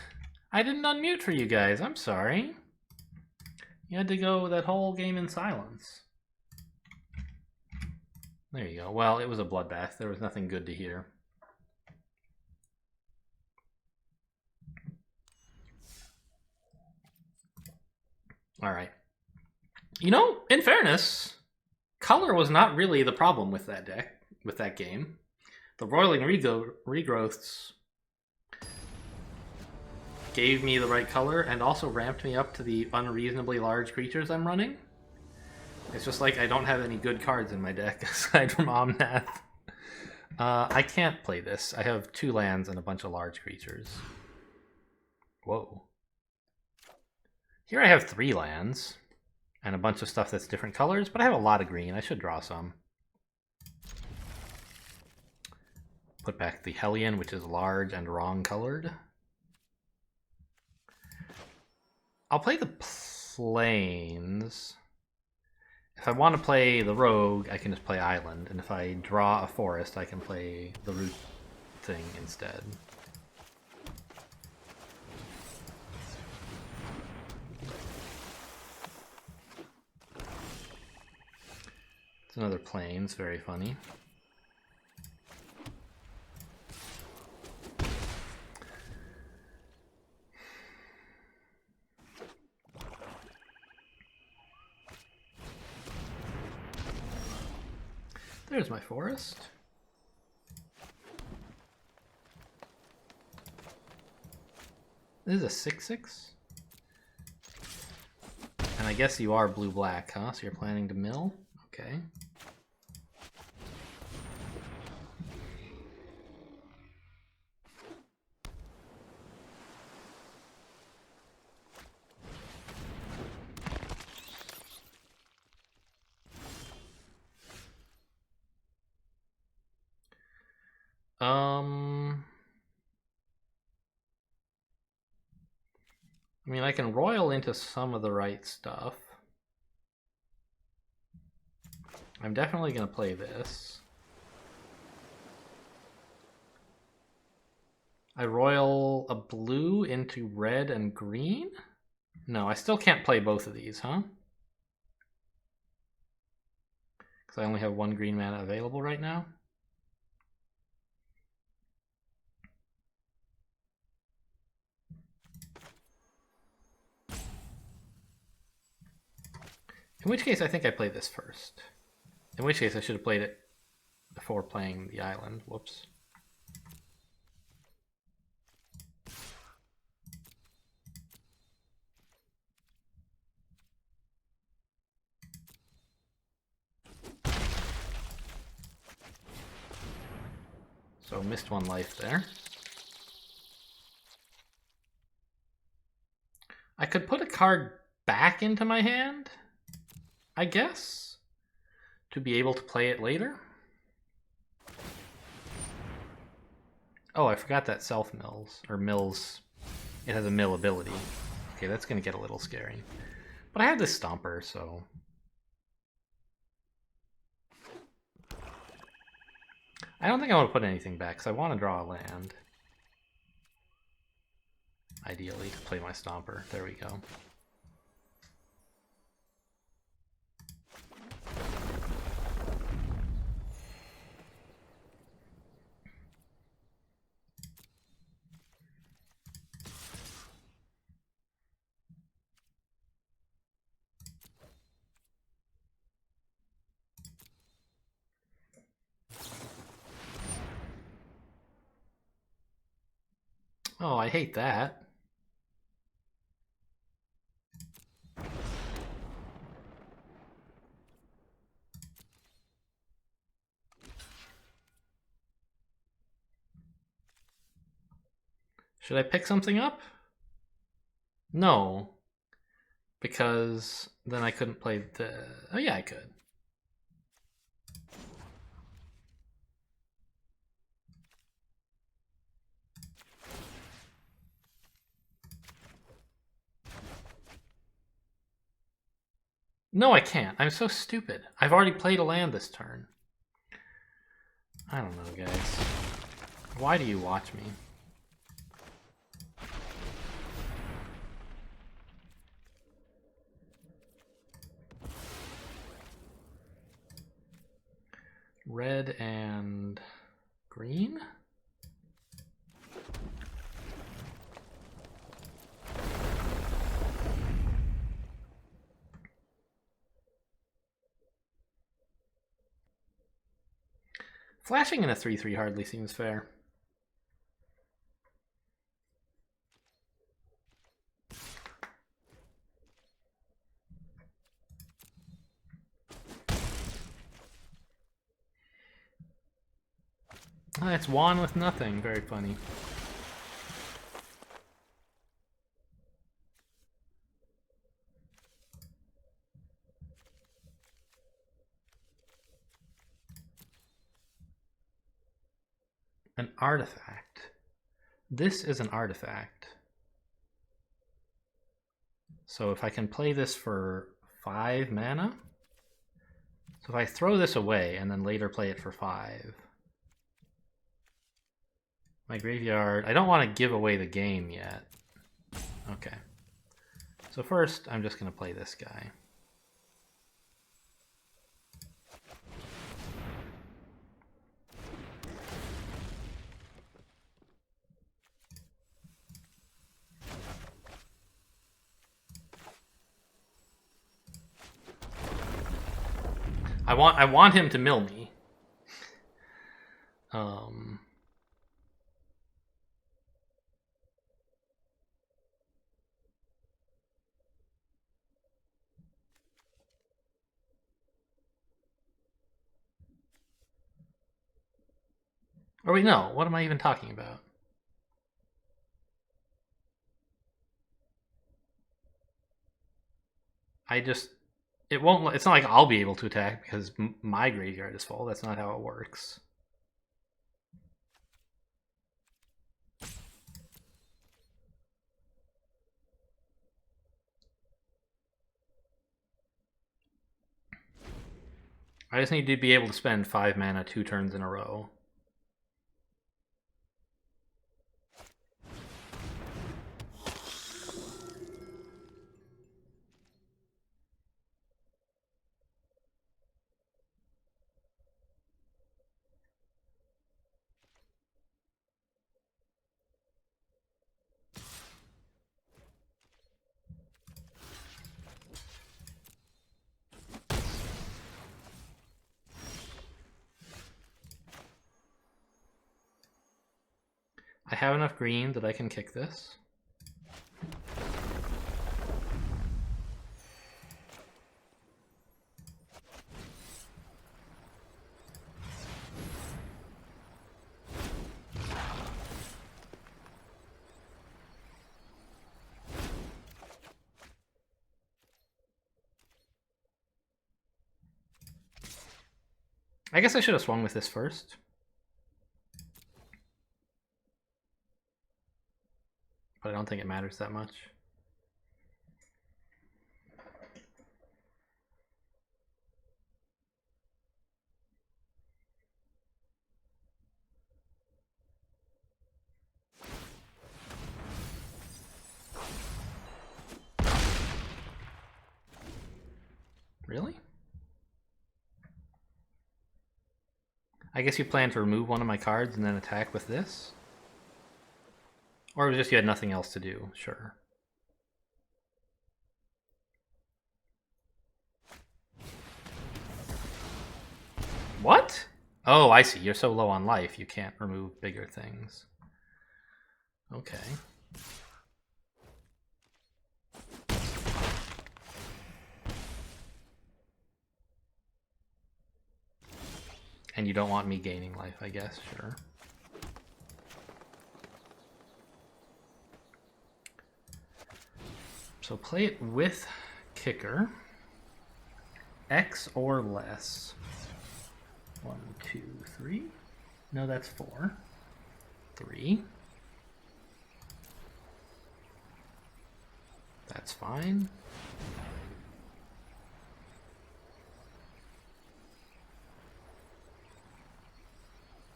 I didn't unmute for you guys. I'm sorry. You had to go that whole game in silence. There you go. Well, it was a bloodbath. There was nothing good to hear. All right. You know, in fairness, color was not really the problem with that deck, with that game. The roiling regrowths gave me the right color and also ramped me up to the unreasonably large creatures I'm running. It's just like I don't have any good cards in my deck aside from Omnath. I can't play this. I have 2 lands and a bunch of large creatures. Whoa. Here I have 3 lands and a bunch of stuff that's different colors, but I have a lot of green. I should draw some. Put back the Hellion, which is large and wrong colored. I'll play the plains. If I want to play the rogue, I can just play island, and if I draw a forest, I can play the root thing instead. It's another plains, very funny. There's my forest. This is a 6/6. And I guess you are blue-black, huh? So you're planning to mill? Okay. I mean, I can royal into some of the right stuff. I'm definitely going to play this. I royal a blue into red and green? No, I still can't play both of these, huh? Because I only have 1 green mana available right now. In which case, I think I play this first. In which case, I should have played it before playing the island. Whoops. So missed 1 life there. I could put a card back into my hand, I guess, to be able to play it later. Oh, I forgot that self-mills, or mills, it has a mill ability. Okay, that's going to get a little scary. But I have this Stomper, so... I don't think I want to put anything back, because I want to draw a land. Ideally, to play my Stomper. There we go. Oh, I hate that. Should I pick something up? No. because then I couldn't play the... Oh yeah, I could. No, I can't. I'm so stupid. I've already played a land this turn. I don't know, guys. Why do you watch me? Red and green? Flashing in a 3/3 hardly seems fair. It's Juan with nothing. Very funny. An artifact. This is an artifact. So if I can play this for 5 mana, so if I throw this away and then later play it for 5, my graveyard, I don't want to give away the game yet. Okay. So first, I'm just going to play this guy. I want him to mill me. Or wait, no. What am I even talking about? It won't. It's not like I'll be able to attack because my graveyard is full. That's not how it works. I just need to be able to spend 5 mana 2 turns in a row. I have enough green that I can kick this. I guess I should have swung with this first. But I don't think it matters that much. Really? I guess you plan to remove one of my cards and then attack with this? Or it was just you had nothing else to do, sure. What? Oh, I see. You're so low on life, you can't remove bigger things. Okay. And you don't want me gaining life, I guess, sure. So play it with kicker. X or less. 1, 2, 3. No, that's 4. 3. That's fine.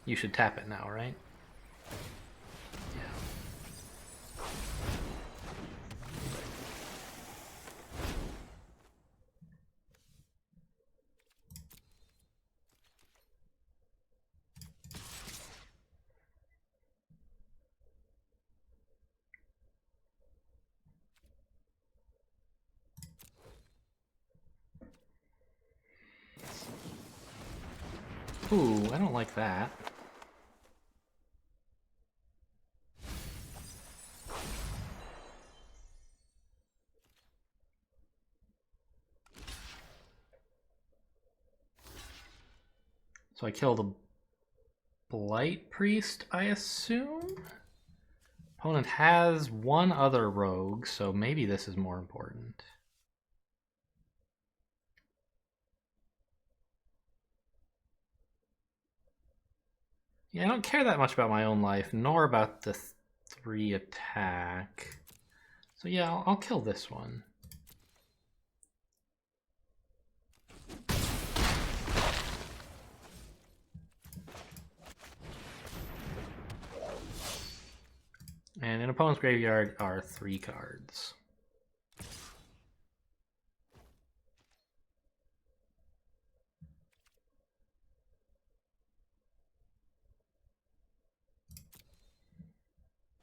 You should tap it now, right? Ooh, I don't like that. So I kill the Blight Priest, I assume? Opponent has one other rogue, so maybe this is more important. Yeah, I don't care that much about my own life, nor about the 3 attack. So yeah, I'll kill this one. And in opponent's graveyard are 3 cards.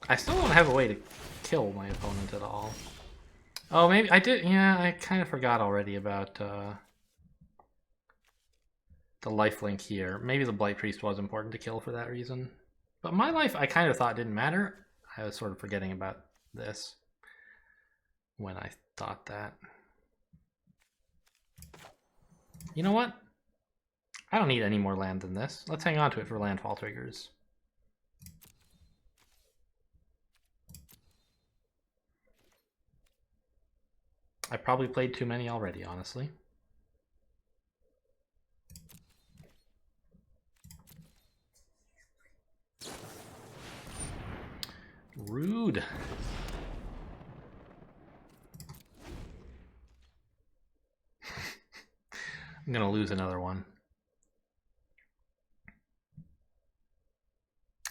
I still don't have a way to kill my opponent at all. Oh, maybe I did. Yeah, I kind of forgot already about the lifelink here. Maybe the Blight Priest was important to kill for that reason. But my life, I kind of thought didn't matter. I was sort of forgetting about this when I thought that. You know what? I don't need any more land than this. Let's hang on to it for landfall triggers. I probably played too many already, honestly. Rude. I'm gonna lose another one.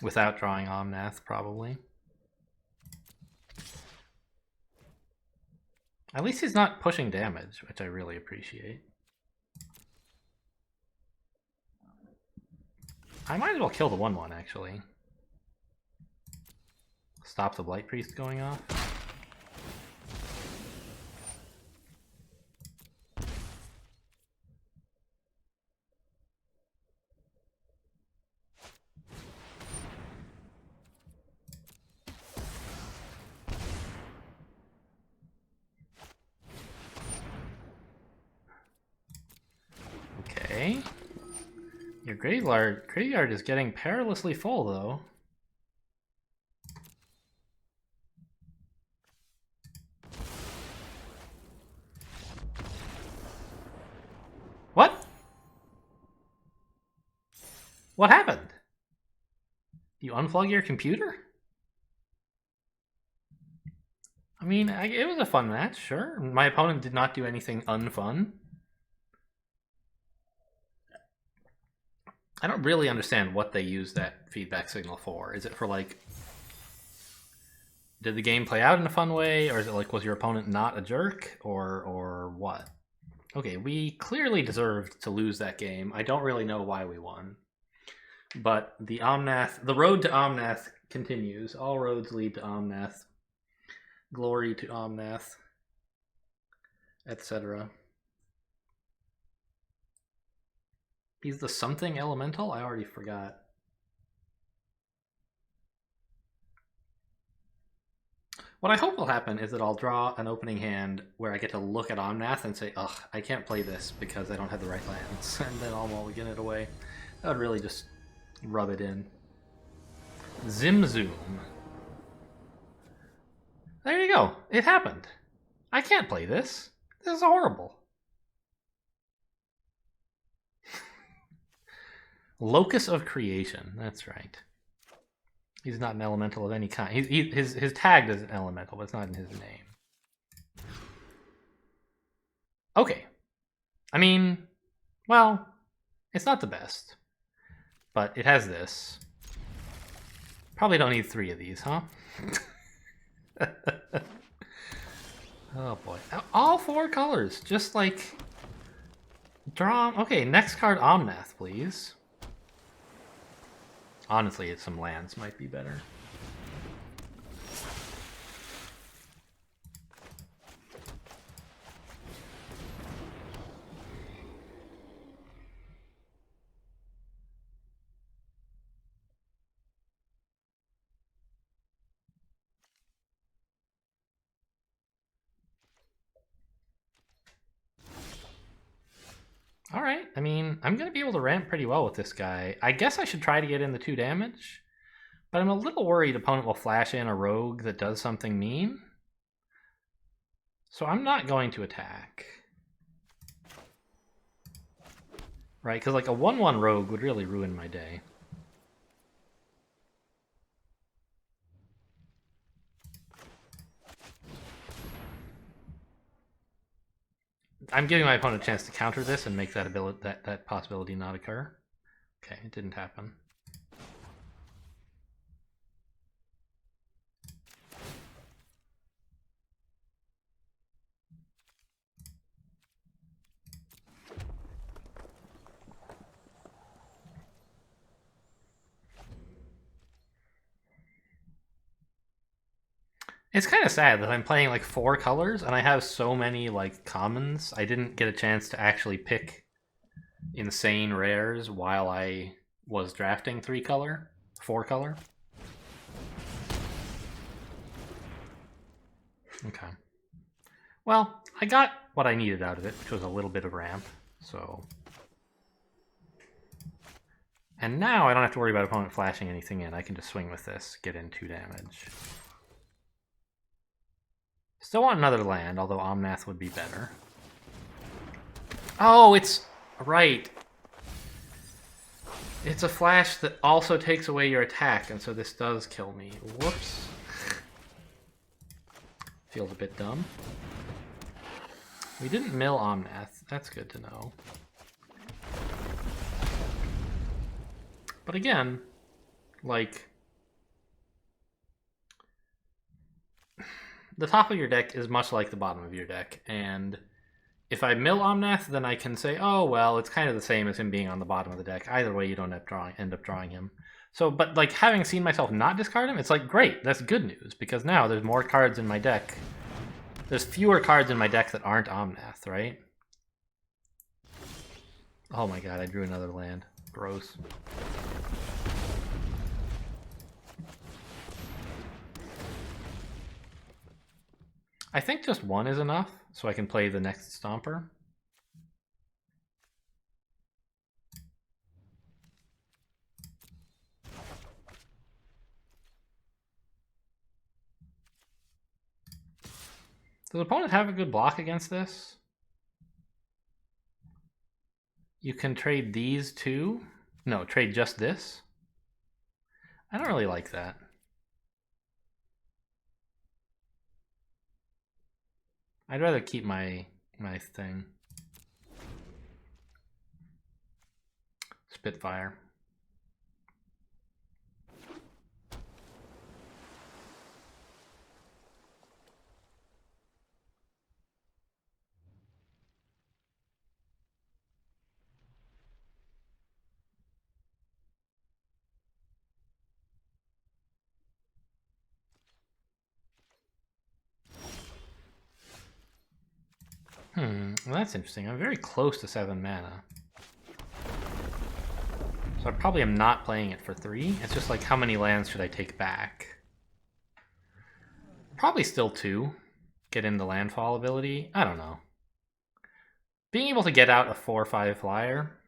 Without drawing Omnath, probably. At least he's not pushing damage, which I really appreciate. I might as well kill the 1/1, actually. Stop the Blight Priest going off. Okay. Your graveyard is getting perilously full, though. What? What happened? You unplug your computer? I mean, it was a fun match, sure. My opponent did not do anything unfun. I don't really understand what they use that feedback signal for. Is it for, like, did the game play out in a fun way? Or is it like, was your opponent not a jerk? Or what? Okay, we clearly deserved to lose that game. I don't really know why we won. But the road to Omnath continues. All roads lead to Omnath. Glory to Omnath, etc. He's the something elemental? I already forgot. What I hope will happen is that I'll draw an opening hand where I get to look at Omnath and say, ugh, I can't play this because I don't have the right lands, and then I'll mulligan it away. That would really just rub it in. Zimzoom. There you go. It happened. I can't play this. This is horrible. Locus of Creation. That's right. He's not an elemental of any kind. His tag is an elemental, but it's not in his name. Okay. I mean, well, it's not the best. But it has this. Probably don't need 3 of these, huh? Oh boy. All 4 colors. Just like... draw... Okay, next card, Omnath, please. Honestly, some lands might be better. Alright, I mean, I'm going to be able to ramp pretty well with this guy. I guess I should try to get in the 2 damage. But I'm a little worried opponent will flash in a rogue that does something mean. So I'm not going to attack. Right, because like a 1/1 rogue would really ruin my day. I'm giving my opponent a chance to counter this and make that ability, that possibility not occur. Okay, it didn't happen. It's kind of sad that I'm playing like 4 colors and I have so many like commons. I didn't get a chance to actually pick insane rares while I was drafting 4 color. Okay. Well, I got what I needed out of it, which was a little bit of ramp, so... And now I don't have to worry about opponent flashing anything in. I can just swing with this, get in 2 damage. Still want another land, although Omnath would be better. Oh, it's... right. It's a flash that also takes away your attack, and so this does kill me. Whoops. Feels a bit dumb. We didn't mill Omnath. That's good to know. But again, like... the top of your deck is much like the bottom of your deck, and if I mill Omnath, then I can say, oh, well, it's kind of the same as him being on the bottom of the deck. Either way, you don't end up drawing him. So, but like having seen myself not discard him, it's like, great, that's good news, because now there's more cards in my deck. There's fewer cards in my deck that aren't Omnath, right? Oh my god, I drew another land. Gross. I think just 1 is enough, so I can play the next Stomper. Does the opponent have a good block against this? You can trade these 2? No, trade just this? I don't really like that. I'd rather keep my thing. Spitfire. Well, that's interesting. I'm very close to 7 mana. So I probably am not playing it for 3. It's just like, how many lands should I take back? Probably still 2. Get in the landfall ability. I don't know. Being able to get out a 4/5 flyer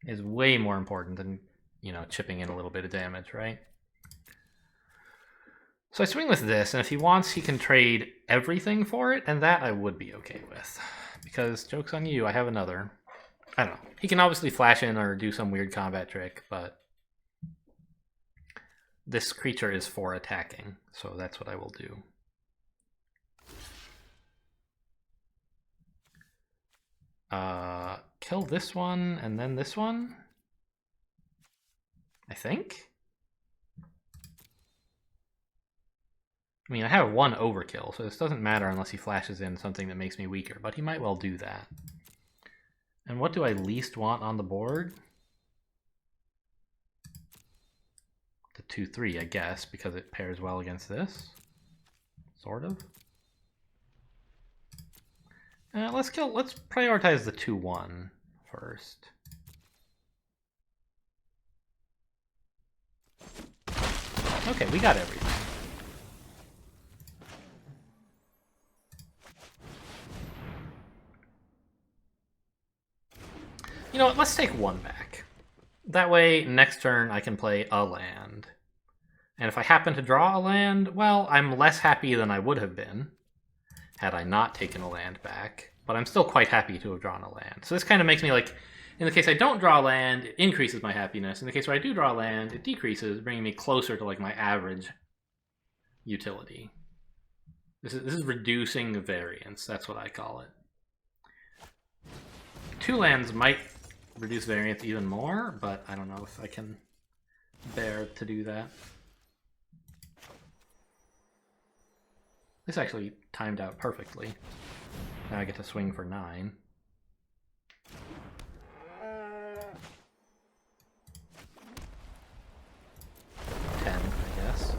is way more important than, you know, chipping in a little bit of damage, right? So I swing with this, and if he wants, he can trade everything for it, and that I would be okay with. because joke's on you, I have another. I don't know. He can obviously flash in or do some weird combat trick, but this creature is for attacking, so that's what I will do. Kill this one and then this one, I think. I mean, I have one overkill, so this doesn't matter unless he flashes in something that makes me weaker, but he might well do that. And what do I least want on the board? The 2/3, I guess, because it pairs well against this. Sort of. Let's prioritize the 2/1 first. Okay, we got everything. You know what, let's take one back. That way, next turn I can play a land. And if I happen to draw a land, well, I'm less happy than I would have been had I not taken a land back, but I'm still quite happy to have drawn a land. So this kind of makes me like, in the case I don't draw a land, it increases my happiness. In the case where I do draw a land, it decreases, bringing me closer to like my average utility. This is reducing the variance, that's what I call it. 2 lands might reduce variance even more, but I don't know if I can bear to do that. This actually timed out perfectly. Now I get to swing for 9. I guess.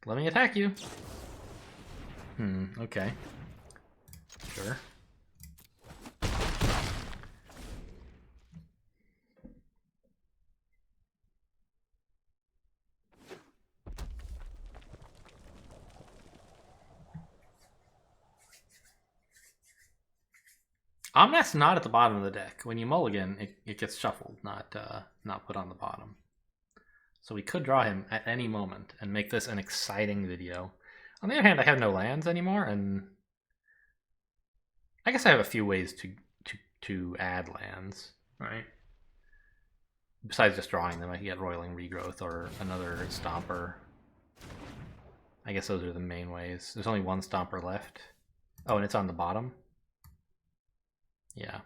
Let me attack you. Okay. Sure. Omnath's not at the bottom of the deck. When you mulligan, it gets shuffled, not put on the bottom. So we could draw him at any moment and make this an exciting video. On the other hand, I have no lands anymore, and I guess I have a few ways to add lands, right? Besides just drawing them, I can get Roiling Regrowth or another Stomper. I guess those are the main ways. There's only one Stomper left. Oh, and it's on the bottom? Yeah.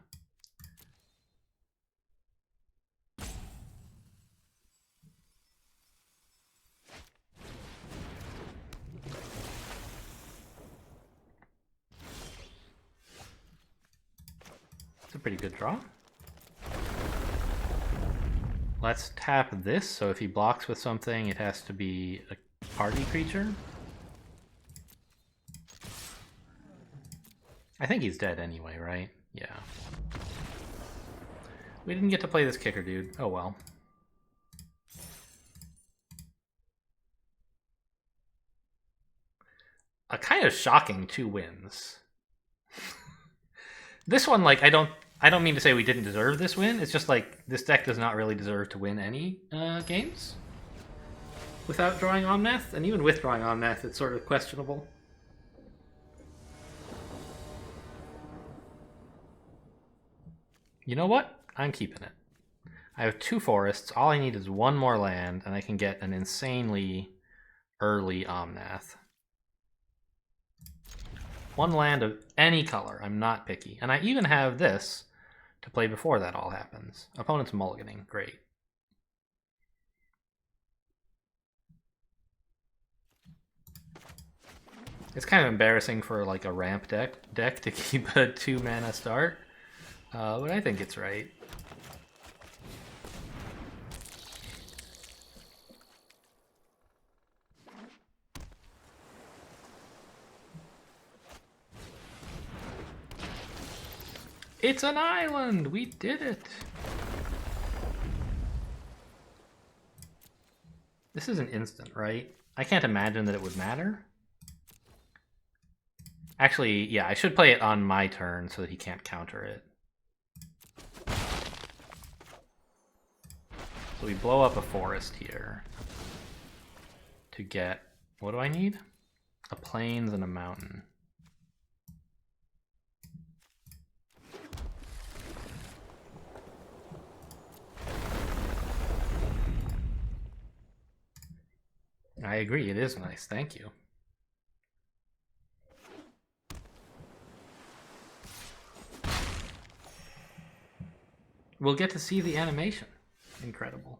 It's a pretty good draw. Let's tap this, so if he blocks with something, it has to be a party creature. I think he's dead anyway, right? Yeah. We didn't get to play this kicker, dude. Oh well. A kind of shocking 2 wins. This one, like, I don't mean to say we didn't deserve this win. It's just like this deck does not really deserve to win any games without drawing Omnath, and even with drawing Omnath, it's sort of questionable. You know what? I'm keeping it. I have 2 forests. All I need is 1 more land, and I can get an insanely early Omnath. 1 land of any color. I'm not picky. And I even have this to play before that all happens. Opponent's mulliganing. Great. It's kind of embarrassing for like a ramp deck to keep a 2 mana start. But I think it's right. It's an island! We did it! This is an instant, right? I can't imagine that it would matter. Actually, yeah, I should play it on my turn so that he can't counter it. So we blow up a forest here to get, what do I need? A plains and a mountain. I agree, it is nice, thank you. We'll get to see the animation. Incredible.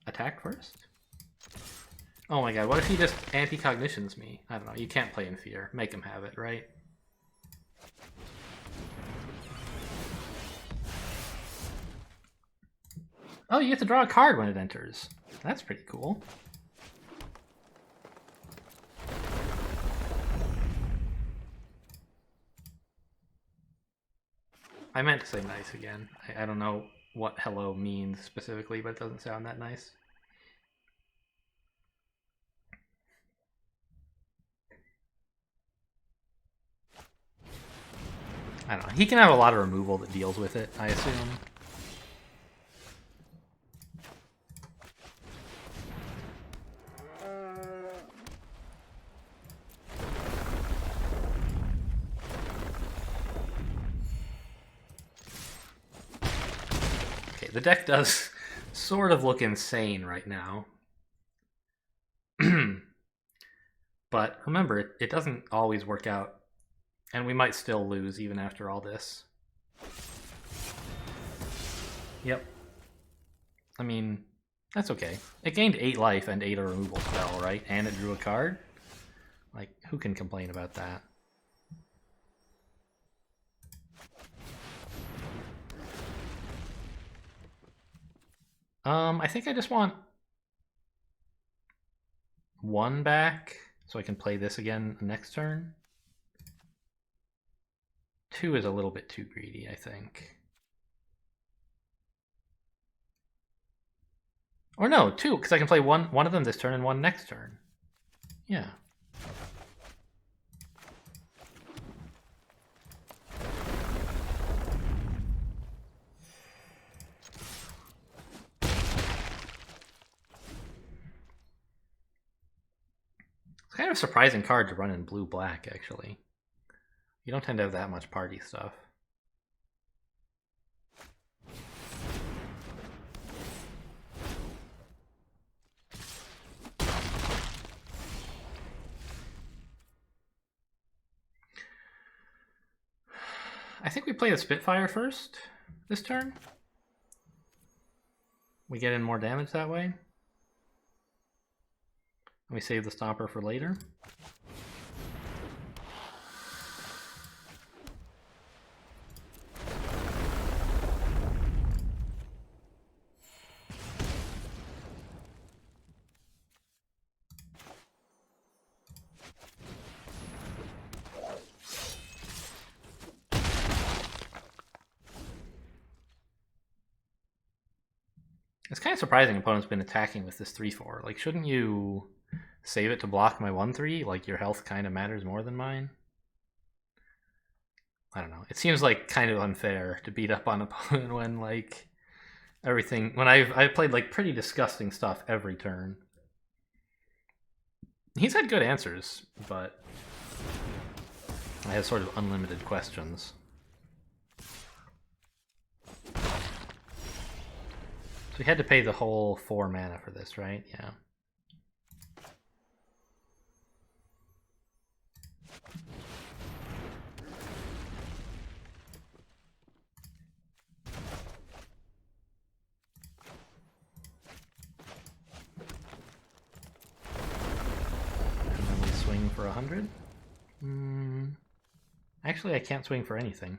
Attack first? Oh my god, what if he just anti-cognitions me? I don't know, you can't play in fear. Make him have it, right? Oh, you get to draw a card when it enters. That's pretty cool. I meant to say nice again. I don't know what hello means specifically, but it doesn't sound that nice. I don't know. He can have a lot of removal that deals with it, I assume. The deck does sort of look insane right now. But remember, it doesn't always work out. And we might still lose even after all this. Yep. I mean, that's okay. It gained 8 life and 8 a removal spell, right? And it drew a card? Like, who can complain about that? I think I just want 1 back so I can play this again next turn. 2 is a little bit too greedy, I think. Or no, 2, because I can play one of them this turn and 1 next turn. Yeah. It's kind of a surprising card to run in blue-black, actually. You don't tend to have that much party stuff. I think we play the Spitfire first this turn. We get in more damage that way. And we save the Stomper for later. It's kind of surprising opponent's been attacking with this 3-4. Like, shouldn't you save it to block my 1-3? Like, your health kind of matters more than mine? I don't know. It seems like kind of unfair to beat up on opponent when, like, everything... When I've played, like, pretty disgusting stuff every turn. He's had good answers, but I have sort of unlimited questions. So we had to pay the whole 4 mana for this, right? Yeah. And then we swing for 100. Actually, I can't swing for anything.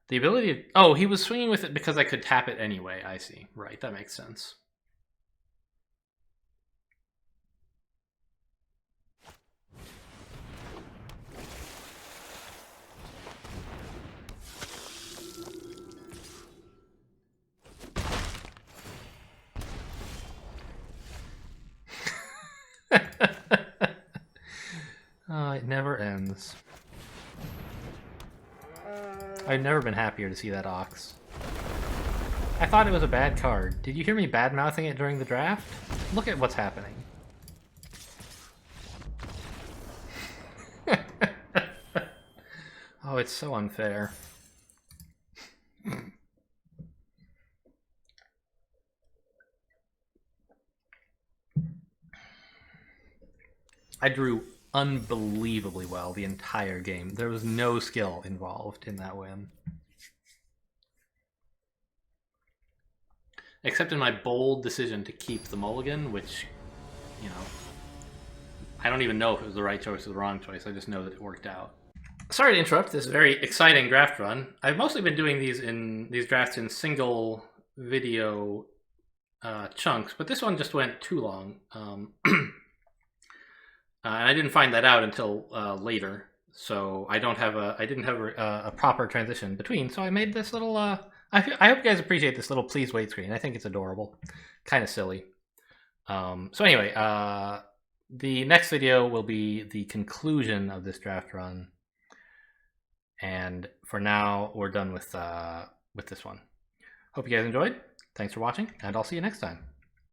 The ability to... Oh, he was swinging with it because I could tap it anyway. I see. Right, that makes sense. Oh, it never ends. I've never been happier to see that Ox. I thought it was a bad card. Did you hear me bad-mouthing it during the draft? Look at what's happening. Oh, it's so unfair. I drew unbelievably well the entire game. There was no skill involved in that win. Except in my bold decision to keep the mulligan, which, you know, I don't even know if it was the right choice or the wrong choice. I just know that it worked out. Sorry to interrupt this very exciting draft run. I've mostly been doing these drafts in single video chunks, but this one just went too long. And I didn't find that out until later, so I didn't have a proper transition between. So I made this little. I hope you guys appreciate this little please wait screen. I think it's adorable, kind of silly. So anyway, the next video will be the conclusion of this draft run, and for now we're done with this one. Hope you guys enjoyed. Thanks for watching, and I'll see you next time.